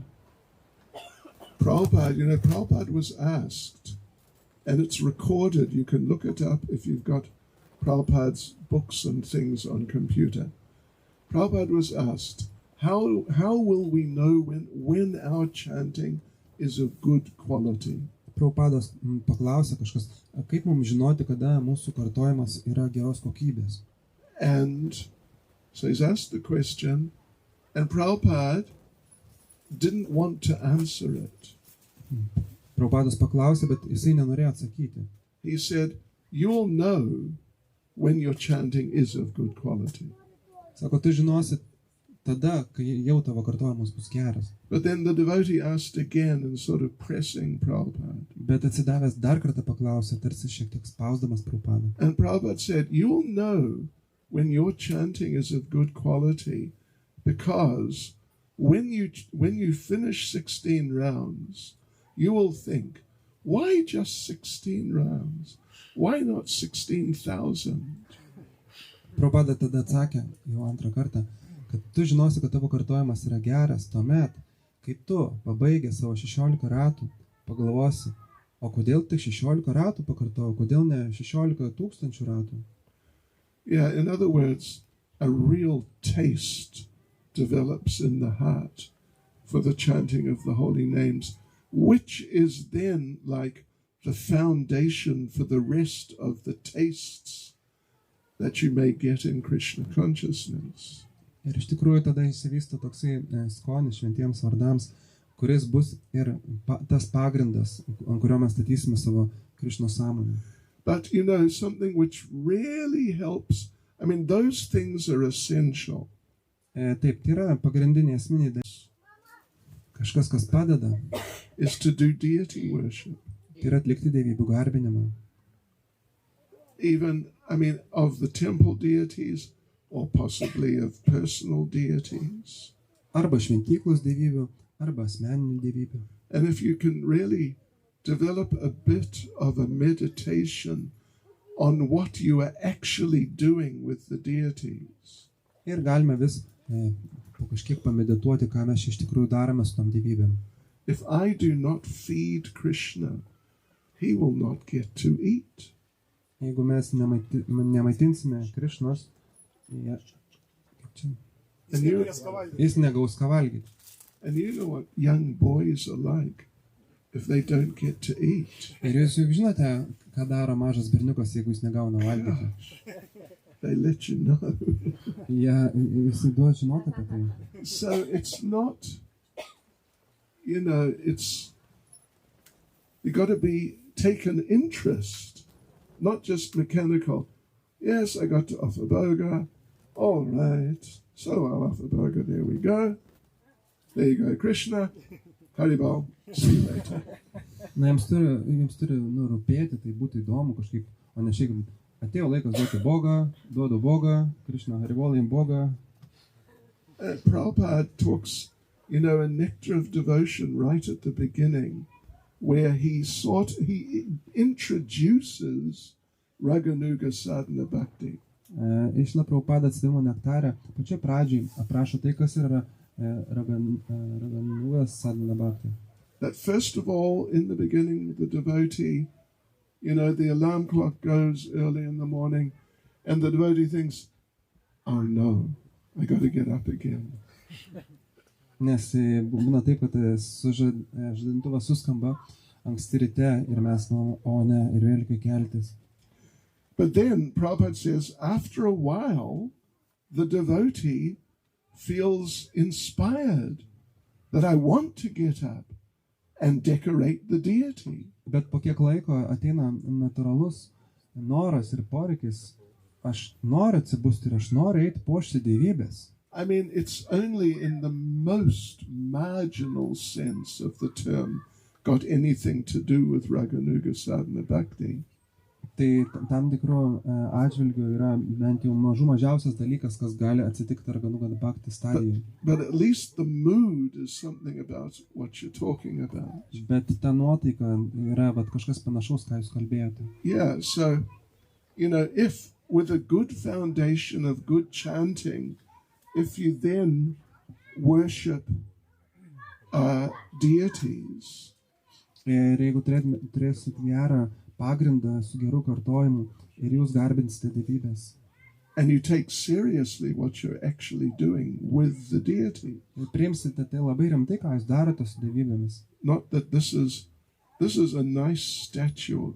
Prabhupada, Prabhupada was asked, and it's recorded, you can look it up if you've got Prabhupada's books and things on computer. Prabhupada was asked, how will we know when our chanting is of good quality? Prabhupadas paklausė kažkas, kaip mums žinoti, kada mūsų kartojimas yra geros kokybės. And so he's asked the question, and Prabhupada didn't want to answer it. Prabhupadas paklausė, bet jisai nenorėjo atsakyti. He said, you'll know when your chanting is of good quality. Sako, tu žinosi tada, kai jau tavo kartojimas bus geras. But then the devotee asked again and sort of pressing Prabhupada. Bet atsidavęs dar kartą paklausė, tarsi šiek tiek spausdamas Prabhupadą. And Prabhupada said, you'll know when your chanting is of good quality because when you finish 16 rounds, you will think, why just 16 rounds? Why not 16,000? Prabhupada tada atsakė jau antrą kartą, kad tu žinosi, kad tavo kartojimas yra geras tuomet, kai tu pabaigęs savo 16 ratų pagalvosi, o kodėl tik 16 ratų pakartojau, kodėl ne 16,000 ratų? Yeah, in other words, a real taste develops in the heart for the chanting of the holy names, which is then like the foundation for the rest of the tastes that you may get in Krishna consciousness. Ir iš tikrųjų tada išsivysto toksai skonis šventiems vardams, kuris bus ir tas pagrindas, ant kurio mes statysime savo Krishnos sąmonę. But something which really helps, those things are essential. Taip, tai yra pagrindiniai esminiai dalykai. Kažkas, kas padeda, is to do deity worship. Tai yra atlikti dievybių garbinimą. Even, of the temple deities, or possibly of personal deities. Arba šventyklos dievybių, arba asmeninių dievybių. And if you can really develop a bit of a meditation on what you are actually doing with the deities. Ir galime vis po kažkiek pamedituoti, ką mes iš tikrųjų darome su tom dievybėm. If I do not feed Krishna, he will not get to eat. Jeigu mes nemaitinsime Krishnos, jis negaus ką valgyti. And you know what young boys are like if they don't get to eat. Ir jūs juk žinote, ką daro mažas berniukas, jeigu jis negauna valgyti. They let you know. Jis duoda žinoti apie tai. So it's not, it's, you got to take an interest, not just mechanical. Yes, I got to offer bhoga. All right. So I'll offer bhoga. There we go. There you go, Krishna. Haribol. See you later. Na, jums turi rūpėti, tai būtų įdomu kažkaip, o ne šiaip, atėjo laikas duoti bogą, duodu bogą, Krishna, Haribol, jim bogą. Prabhupada talks, a nectar of devotion right at the beginning, where he introduces Raganuga sadhana bhakti. Išla Prabhupada atsidavimo nektarę, pačioje pradžiai aprašo tai, kas yra Raganuga sadhana bhakti. That first of all, in the beginning, the devotee, the alarm clock goes early in the morning, and the devotee thinks, oh no, I got to get up again. Nes būna taip, kad žadintuvas suskamba anksti ryte ir mes galvojame, o ne, ir vėl reikia keltis. But then Prabhupada says, after a while, the devotee feels inspired that I want to get up and decorate the deity. Bet po kiek laiko ateina natūralus noras ir poreikis, aš noriu atsibusti ir aš noriu eiti puošti dievybės. I mean, it's only in the most marginal sense of the term got anything to do with Raganuga sadhana bhakti. Tai tam tikrų atžvilgių yra bent jau mažiausias dalykas, kas gali atsitikti Raganuga bhakti stadijai. But at least the mood is something about what you're talking about. Bet ta nuotaika yra kažkas panašaus, ką jūs kalbėjote. Yeah, so, if with a good foundation of good chanting, if you then worship deities, Ir jeigu turėsit gerą pagrindą su geru kartojimu ir jūs garbinsite dievybės. and you take seriously what you're actually doing with the deity. Ir priimsite tai labai rimtai, ką jūs darote su dievybėmis. Not that this is a nice statue,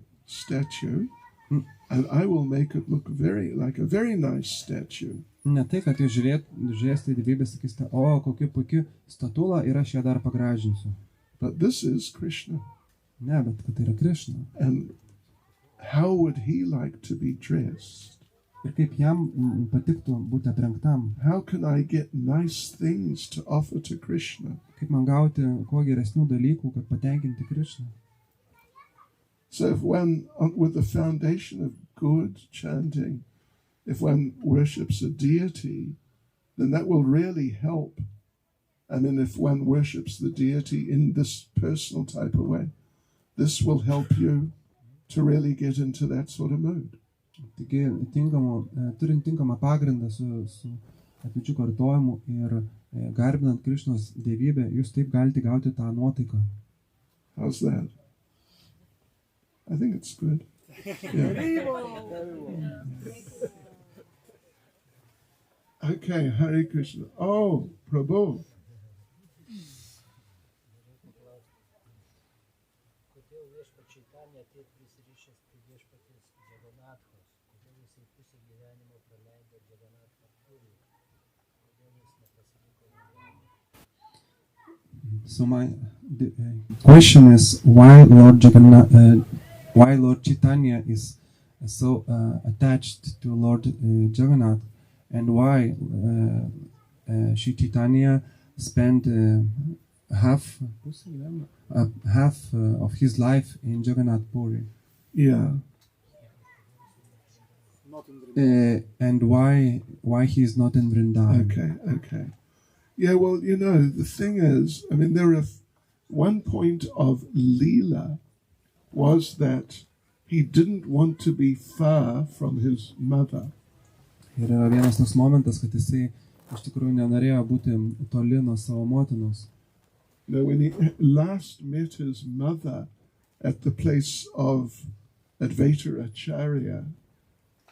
and I will make it look like a very nice statue. Ne tai, kad jūs žiūrėsite į dievybės, sakysite, o, kokia puikia statula ir aš ją dar pagražinsiu. But this is Krishna. Ne, bet kad tai yra Krishna. And how would he like to be dressed? Ir kaip jam patiktų būti aprengtam. How can I get nice things to offer to Krishna? Kaip man gauti kuo geresnių dalykų, kad patenkinti Krishną. So if one, with the foundation of good chanting, if one worships a deity, then that will really help. I mean, if one worships the deity in this personal type of way, this will help you to really get into that sort of mood. Taigi, turint tinkamą pagrindą su atminčių kartojimu ir garbinant Krishnos dievybę, jūs taip galite gauti tą nuotaiką. How's that? I think it's good. Yeah. Okay, Hare Krishna. Oh, Prabhu. Kodėl viešpats Čaitanya tiek prisirišęs prie viešpaties Jagannathos? Kodėl jisai pusę gyvenimo praleido Jagannath Puri? Kodėl jis nepasiliko gyvenimo? So the question is why Lord Chaitanya is so attached to Lord Jagannath, and why Śrī Caitanya spent half of his life in Jagannath Puri. Yeah. Not in the And why he is not in Vrindavan. Okay. Yeah, well, the thing is, I mean, one point of Leela was that he didn't want to be far from his mother. Ir yra vienas toks momentas, kad jisai iš tikrųjų nenorėjo būti toli nuo savo motinos. When he last met his mother at the place of Madhya-lila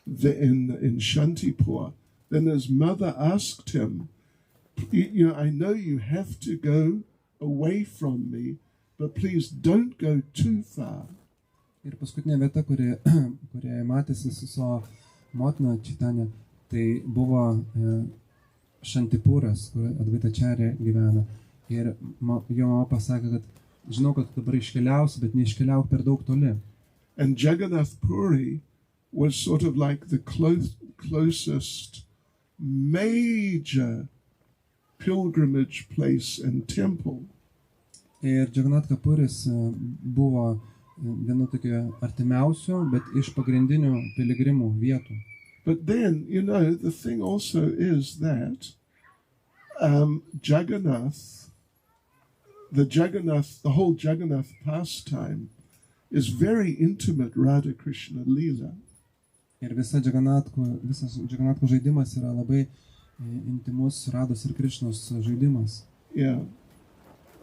in Shantipur, then his mother asked him, I know you have to go away from me, but please don't go too far. Ir paskutinė vieta, kurioje matėsi su savo motina Čaitanya, tai buvo Shantipūras, kur Bhaktivedanta gyvena. Ir jo mama pasakė, kad žinau, kad tu dabar iškeliausi, bet neiškeliauk per daug toli. And Jagannath Puri was sort of like the closest major pilgrimage place and temple. Ir Jagannath Puris buvo viena tokia artimiausių, bet iš pagrindinių piligrimų vietų. But then, the thing also is that the whole Jagannath pastime is very intimate Radha Krishna Leela. Ir visas Jagannatho žaidimas yra labai intimus Rados ir Krishnos žaidimas. Yeah.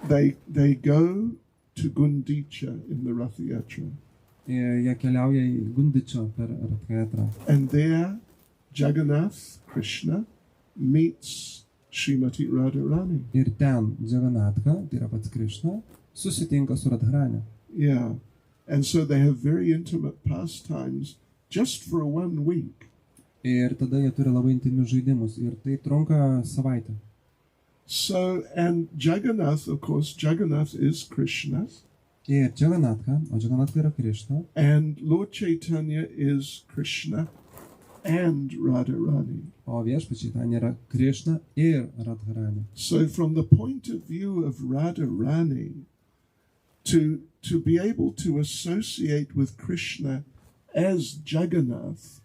They go to Gundicha in the Yatra. Jie keliauja į Gundičą per Yatra. And there Jagannath Krishna meets Srimati Radharani. Ir ten Jagannatha, tai yra pats Krishna, susitinka su Radharani. Yeah. And so they have very intimate pastimes just for 1 week. Ir tada jie turi labai intymius žaidimus. Ir tai trunka savaitę. So, and Jagannath, of course, Jagannath is Krishna. Ir Jagannatha, o Jagannatha yra Krishna. And Lord Caitanya is Krishna and Radharani. O viešpats Čaitanya yra Krishna ir Radharani. So from the point of view of Radharani, to be able to associate with Krishna as Jagannath,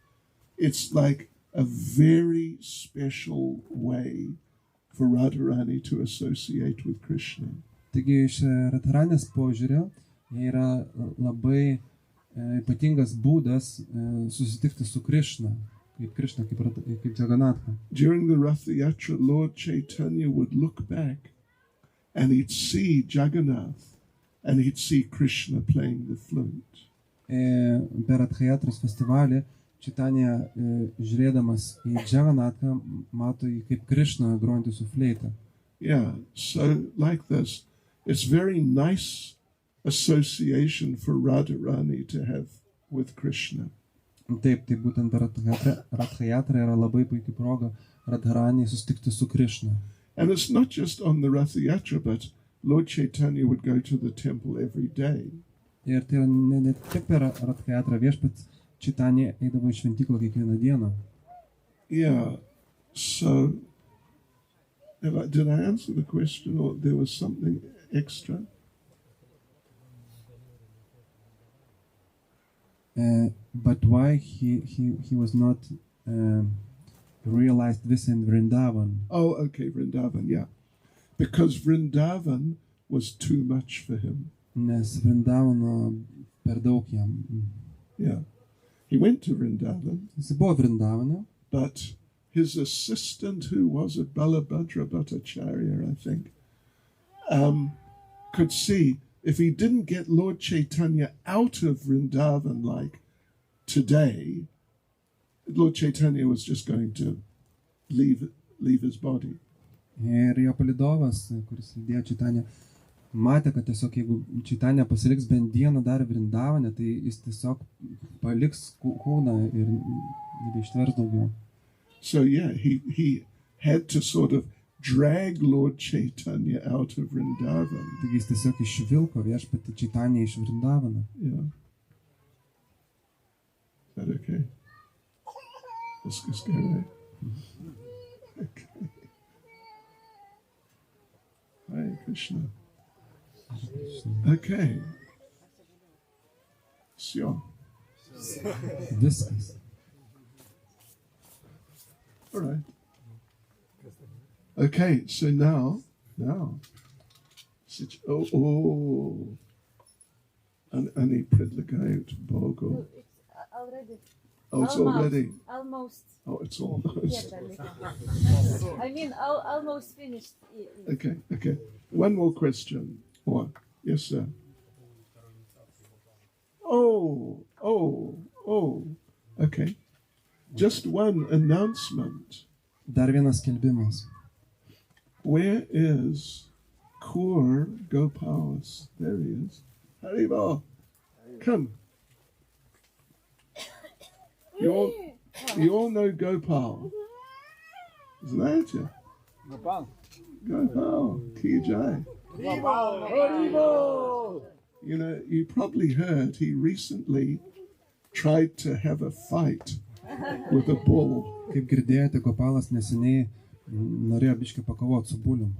it's like a very special way for Radharani to associate with Krishna. Taigi iš Radharanės požiūrio yra labai ypatingas būdas susitikti su Krishna, kaip Jagannatha. During the Yatra, Lord Caitanya would look back and he'd see Jagannath and he'd see Krishna playing the flute. Per Yatros festivalį Čaitanya žiūrėdamas į Jagannatha mato jį kaip Krishna grojantį su fleita. Yeah, so like this, it's very nice association for Radharani to have with Krishna. Taip, tai būtent per Yatra yra labai puikia proga Radharani susitikti su Krishna. And it's not just on the Yatra, but Lord Caitanya would go to the temple every day. Ir tai yra ne tik per Yatra, viešpats Čaitanya eidavo į šventyklą kiekvieną dieną. Yeah, so did I answer the question or there was something extra? But why he was not realized this in Vrindavan? Oh, okay, Vrindavan, yeah. Because Vrindavan was too much for him. Nes Vrindavano per daug jam. Yeah. He went to Vrindavan. Jis buvo Vrindavane. But his assistant, who was a Sārvabhauma-Bhaṭṭācārya, I think, could see if he didn't get Lord Caitanya out of Vrindavan like today, Lord Caitanya was just going to leave his body. Ir jo palydovas, kuris lydėjo Čaitanya, matė, kad tiesiog jeigu Čaitanya pasiliks bent dieną dar Vrindavane, tai jis tiesiog paliks kūną ir nebeištvers daugiau. So yeah, he had to sort of drag Lord Caitanya out of Vrindavan. Taigi jis tiesiog išvilko viešpatį Čaitanya iš Vrindavano. Yeah. Is that okay? Let's go away. Okay. Hare Krishna. Okay. Sure. Viskas. All right. Okay, so now, Ani predlagayut Bogo. Already. Oh, it's already. Almost. Oh, it's almost. I mean, almost finished. Okay. One more question. Yes, sir. Oh. Okay. Just one announcement. Dar vienas skelbimas. Where is Kur Gopalas? There he is. Haribo, come. You all know Gopal. Isn't that you? Gopal. Ki Jai. You know, you probably heard he recently tried to have a fight with a bull. Kaip girdėjote, Gopalas neseniai norėjo biškį pakovoti su bulium.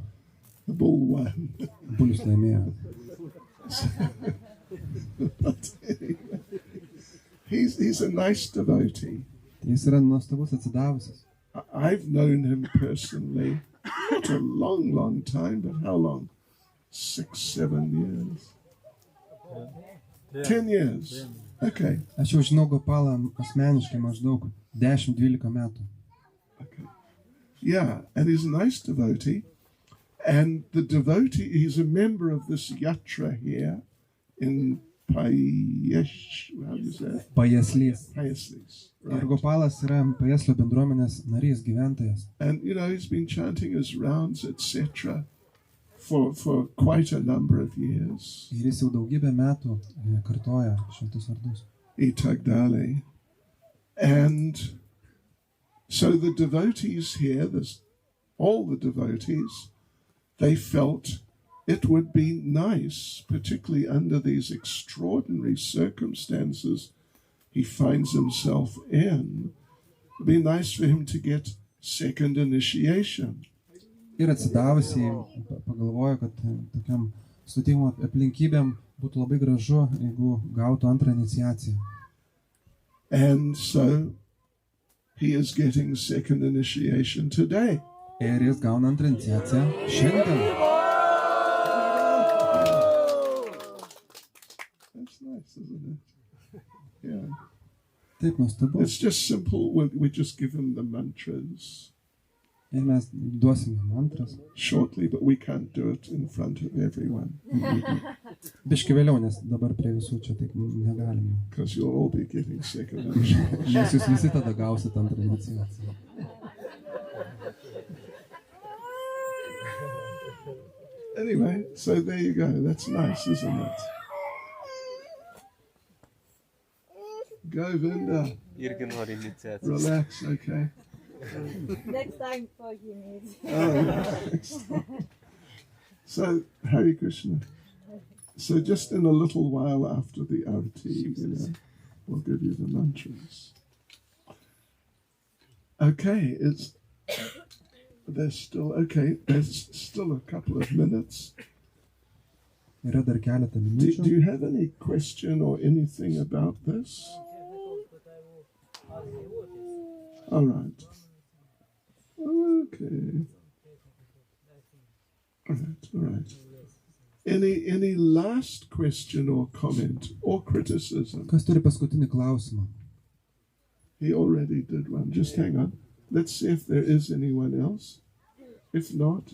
The bull won. Bulius laimėjo. But anyway, he's a nice devotee. Jis yra nuostabus atsidavusias. I've known him personally not a long time, but how long? 6-7 years. 10 years. Okay. Aš jau žinau Gopalą asmeniškai maždaug 10-12 metų. Okay. Yeah, and he's a nice devotee. And the devotee, he's a member of this Yatra here in Payesh, how do you say it? Pajeslys. Payeslys. Ir Gopalas yra Pajeslio bendruomenės narys, gyventojas. And, you know, he's been chanting his rounds, etc. for quite a number of years. Ir jis jau daugybę metų kartoja šventus vardus. Itagdale. And So the devotees here, all the devotees, they felt it would be nice, particularly under these extraordinary circumstances he finds himself in, it would be nice for him to get second initiation. Ir atsidavusiai pagalvojo, kad tokiam sudėtimo aplinkybėm būtų labai gražu, jeigu gautų antrą iniciaciją. And so he is getting second initiation today. Ir jis gauna antrą iniciaciją šiandien. That's nice, isn't it? Yeah. Taip nuostabu. It's just simple. We just give him the mantras. Ir mes duosime mantras. Shortly, but we can't do it in front of everyone. Biški vėliau, nes dabar prie visų čia taip negalim jau. Because you'll all be getting second initiation. Nes jūs visi tada gausit antrą iniciaciją. Anyway, so there you go. That's nice, isn't it? Go, Vinda. Relax, okay? Next time for him. Next time. So, Hare Krishna. So just in a little while after the arati, we'll give you the mantras. Okay, there's still a couple of minutes. Yra dar keletą Do minučių. you have any question or anything about this? All right. Okay. All right. Any last question or comment or criticism? Kas turi paskutinį klausimą? He already did one. Just hang on. Let's see if there is anyone else. If not,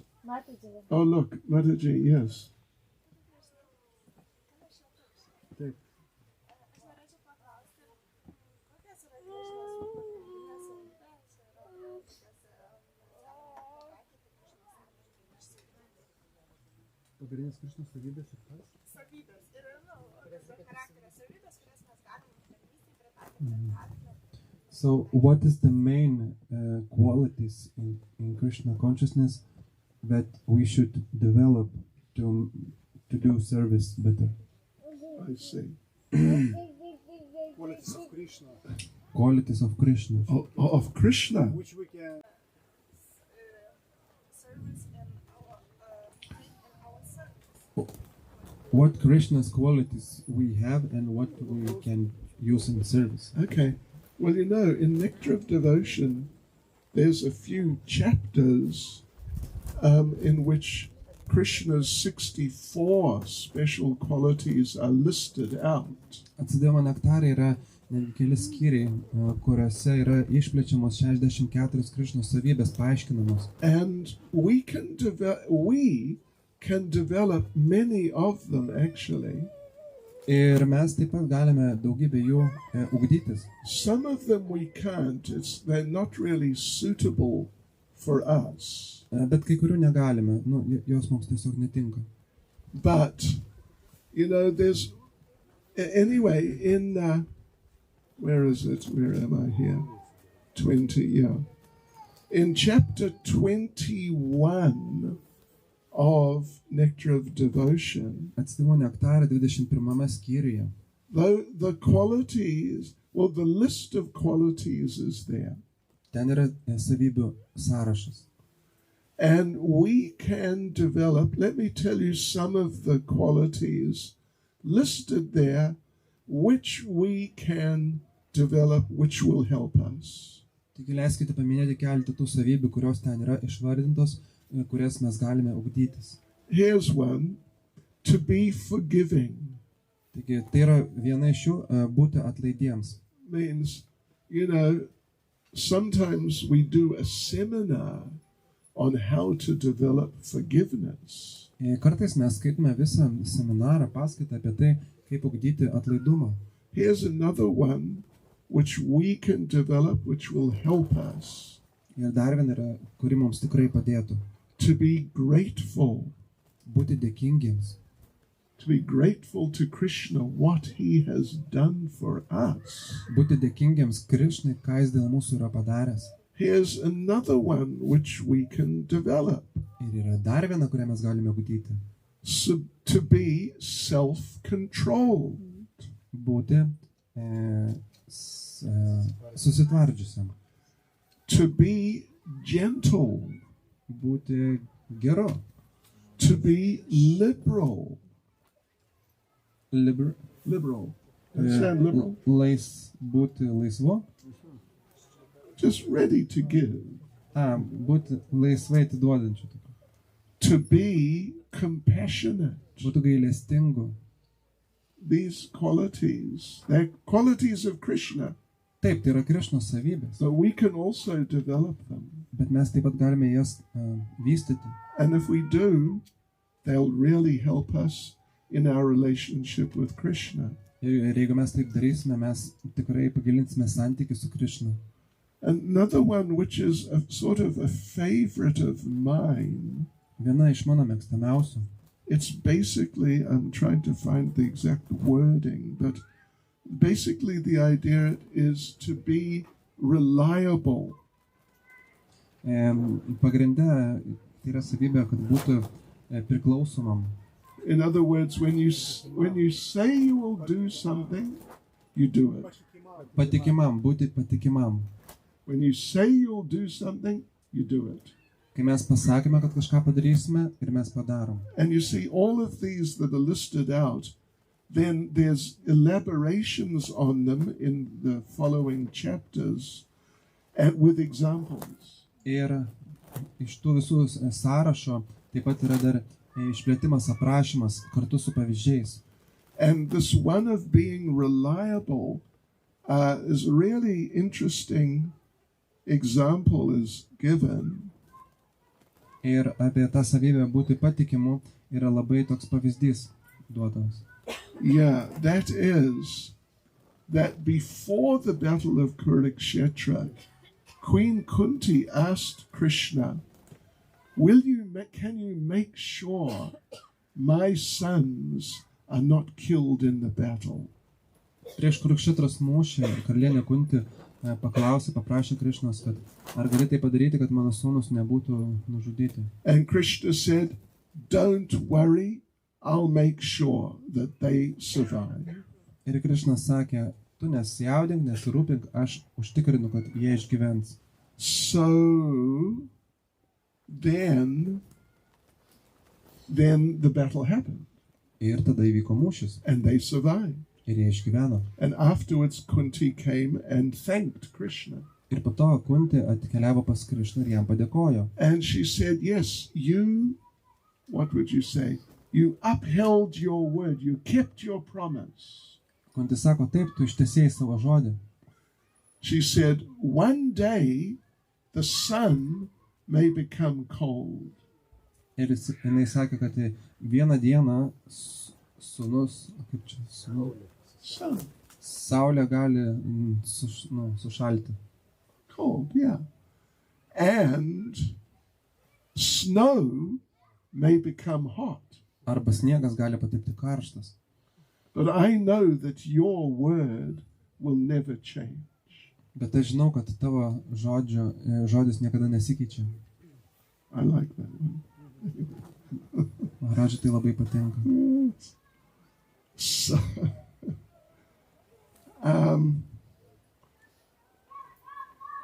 oh look, Mataji, yes. Pagrindinės Krišnos savybės ir kas? Savybės ir charakterio savybės, kurias mes galim pritaikyti. So, what is the main qualities in Krishna consciousness that we should develop to do service better? I see. Qualities of Krishna, Qualities of Krishna. Of Krishna. which we can Service and our service. What Krishna's qualities we have and what we can use in service. Okay. Well, in Nectar of Devotion, there's a few chapters in which Krishna's 64 special qualities are listed out. Atsidėjimo nektare yra netgi keli skyriai, kuriuose yra išplečiamos 64 Krishnos savybės paaiškinamos. And we can develop many of them actually. Ir mes taip pat galime daugybę jų ugdytis. Some of them we can't. They're not really suitable for us. Bet kai kurių negalime, jos mums tiesiog netinka. But, there's... Anyway, where is it? Where am I here? 20, yeah. In chapter 21 of Nectar of Devotion, Atsidėjimo nektare 21 skyriuje. the qualities, the list of qualities is there. Ten yra savybių sąrašas. And we can develop, let me tell you some of the qualities listed there, which we can develop, which will help us. Taigi leiskite paminėti keletą tų savybių, kurios ten yra išvardintos, kurias mes galime ugdytis. Here's one, to be forgiving. Taigi tai yra viena iš jų, būti atlaidiems. Means, sometimes we do a seminar on how to develop forgiveness. Kartais mes skaitome visą seminarą, paskaitą apie tai, kaip ugdyti atlaidumą. Here's another one which we can develop, which will help us. Ir dar viena yra, kuri mums tikrai padėtų. To be grateful. Būti dėkingiems. To be grateful to Krishna, what he has done for us. Būti dėkingiems Krishnai, ką jis dėl mūsų yra padaręs. Here's another one which we can develop. Ir yra dar viena, kurią mes galime ugdyti. To be self-controlled. Būti susitvardžiusiam. To be gentle. Būti geru. To be liberal. Liberal. Understand liberal? Būti laisvu. Just ready to give. Būti laisvai atiduodančiu. To be compassionate. Būti gailestingu. These qualities, they're qualities of Krishna. Taip, tai yra Krišnos savybės. But we can also develop them. Bet mes taip pat galime jas vystyti. And if we do, they'll really help us in our relationship with Krishna. Ir jeigu mes taip darysime, mes tikrai pagilinsime santykį su Krišna. Another one which is a sort of a favorite of mine. Viena iš mano mėgstamiausių. It's basically, I'm trying to find the exact wording, but basically the idea is to be reliable. Pagrinde tai yra savybė, kad būtų priklausomam. In other words, when you say you will do something, you do it. Patikimam, būti patikimam. When you say you'll do something, you do it. Kai mes pasakėme, kad kažką padarysime, ir mes padarom. And you see all of these that are listed out, then there's elaborations on them in the following chapters and with examples. Ir iš tų visų sąrašo taip pat yra dar išplėtimas, aprašymas kartu su pavyzdžiais. And this one of being reliable is really interesting. Example is given. Ir apie tą savybę būti patikimu yra labai toks pavyzdys duotas. Yeah, that is that before the battle of Kurukshetra, Queen Kunti asked Krishna, can you make sure my sons are not killed in the battle? Prieš Kurukšetros mūšį karalienė Kunti paprašė Krišnos, kad ar gali tai padaryti, kad mano sūnus nebūtų nužudyti. And Krishna said, don't worry, I'll make sure that they survive. Ir Krišnas sakė, tu nesijaudink, nesirūpink, aš užtikrinu, kad jie išgyvens. So then the battle happened. Ir tada įvyko mūšis. And they survived. Ir jie išgyveno. And afterwards Kunti came and thanked Krishna. Ir po to Kunti atkeliavo pas Krišną ir jam padėkojo. And she said, yes, what would you say? You upheld your word, you kept your promise. Kunti sako, taip, tu ištesėjai savo žodį. She said, one day the sun may become cold. Ir jinai sakė, kad vieną dieną sūnus, kaip čia, saulė gali sušalti. Cold, yeah. And snow may become hot. Arba sniegas gali patapti karštas. But I know that your word will never change. Bet aš žinau, kad tavo žodis niekada nesikeičia. I like that one. Maharadžai tai labai patinka. So,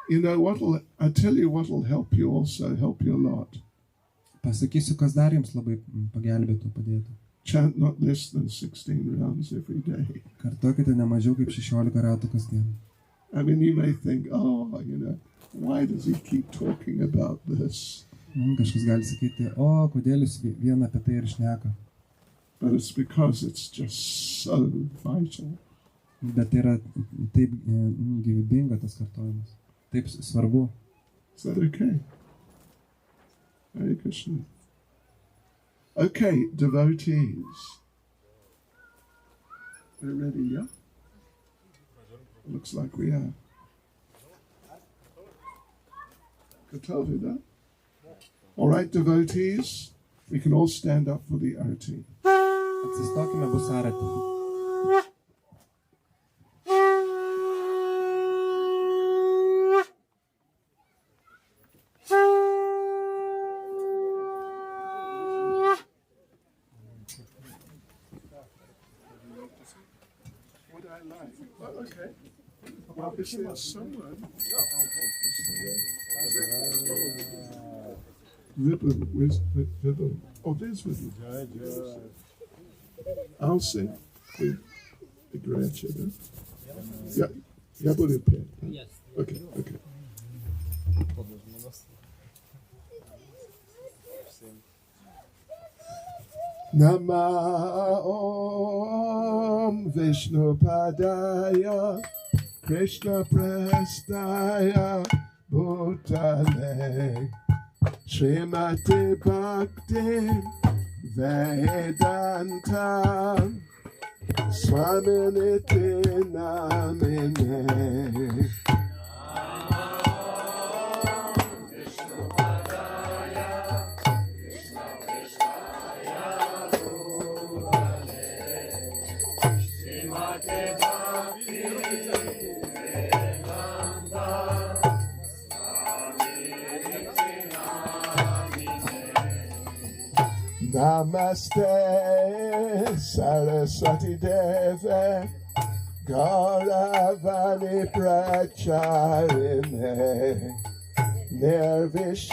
you know, I tell you what will help you also, help you a lot. Pasakysiu, kas dar jums labai pagelbėtų, padėtų. Chant not less than 16 rounds every day. Kartokite ne mažiau kaip 16 ratų kasdien. I mean, you may think, why does he keep talking about this? Kažkas gali sakyti, kodėl jis vien apie tai ir šneka. But it's because it's just so vital. Bet tai yra taip gyvybinga tas kartojimas. Taip svarbu. Is that okay? Hare Krishna. Okay, devotees. We're ready, yeah? Looks like we are. Katavida. All right, devotees, we can all stand up for the arati. Atsistokime, bus arati. What I like. Oh, okay. Well, is there someone? Ribbon, where's ribbon? Oh, there's ribbon. I'll sing the grandchildren. Yeah, yeah, but it pen. Yes. Okay, okay. Nama Om Vishnu Padaya Krishna Prastaya Bhutale Srimati Bhakti Vedanta Swami Niti Namine Namaste Saraswati Deve Gauravani Pracharine Nirvisha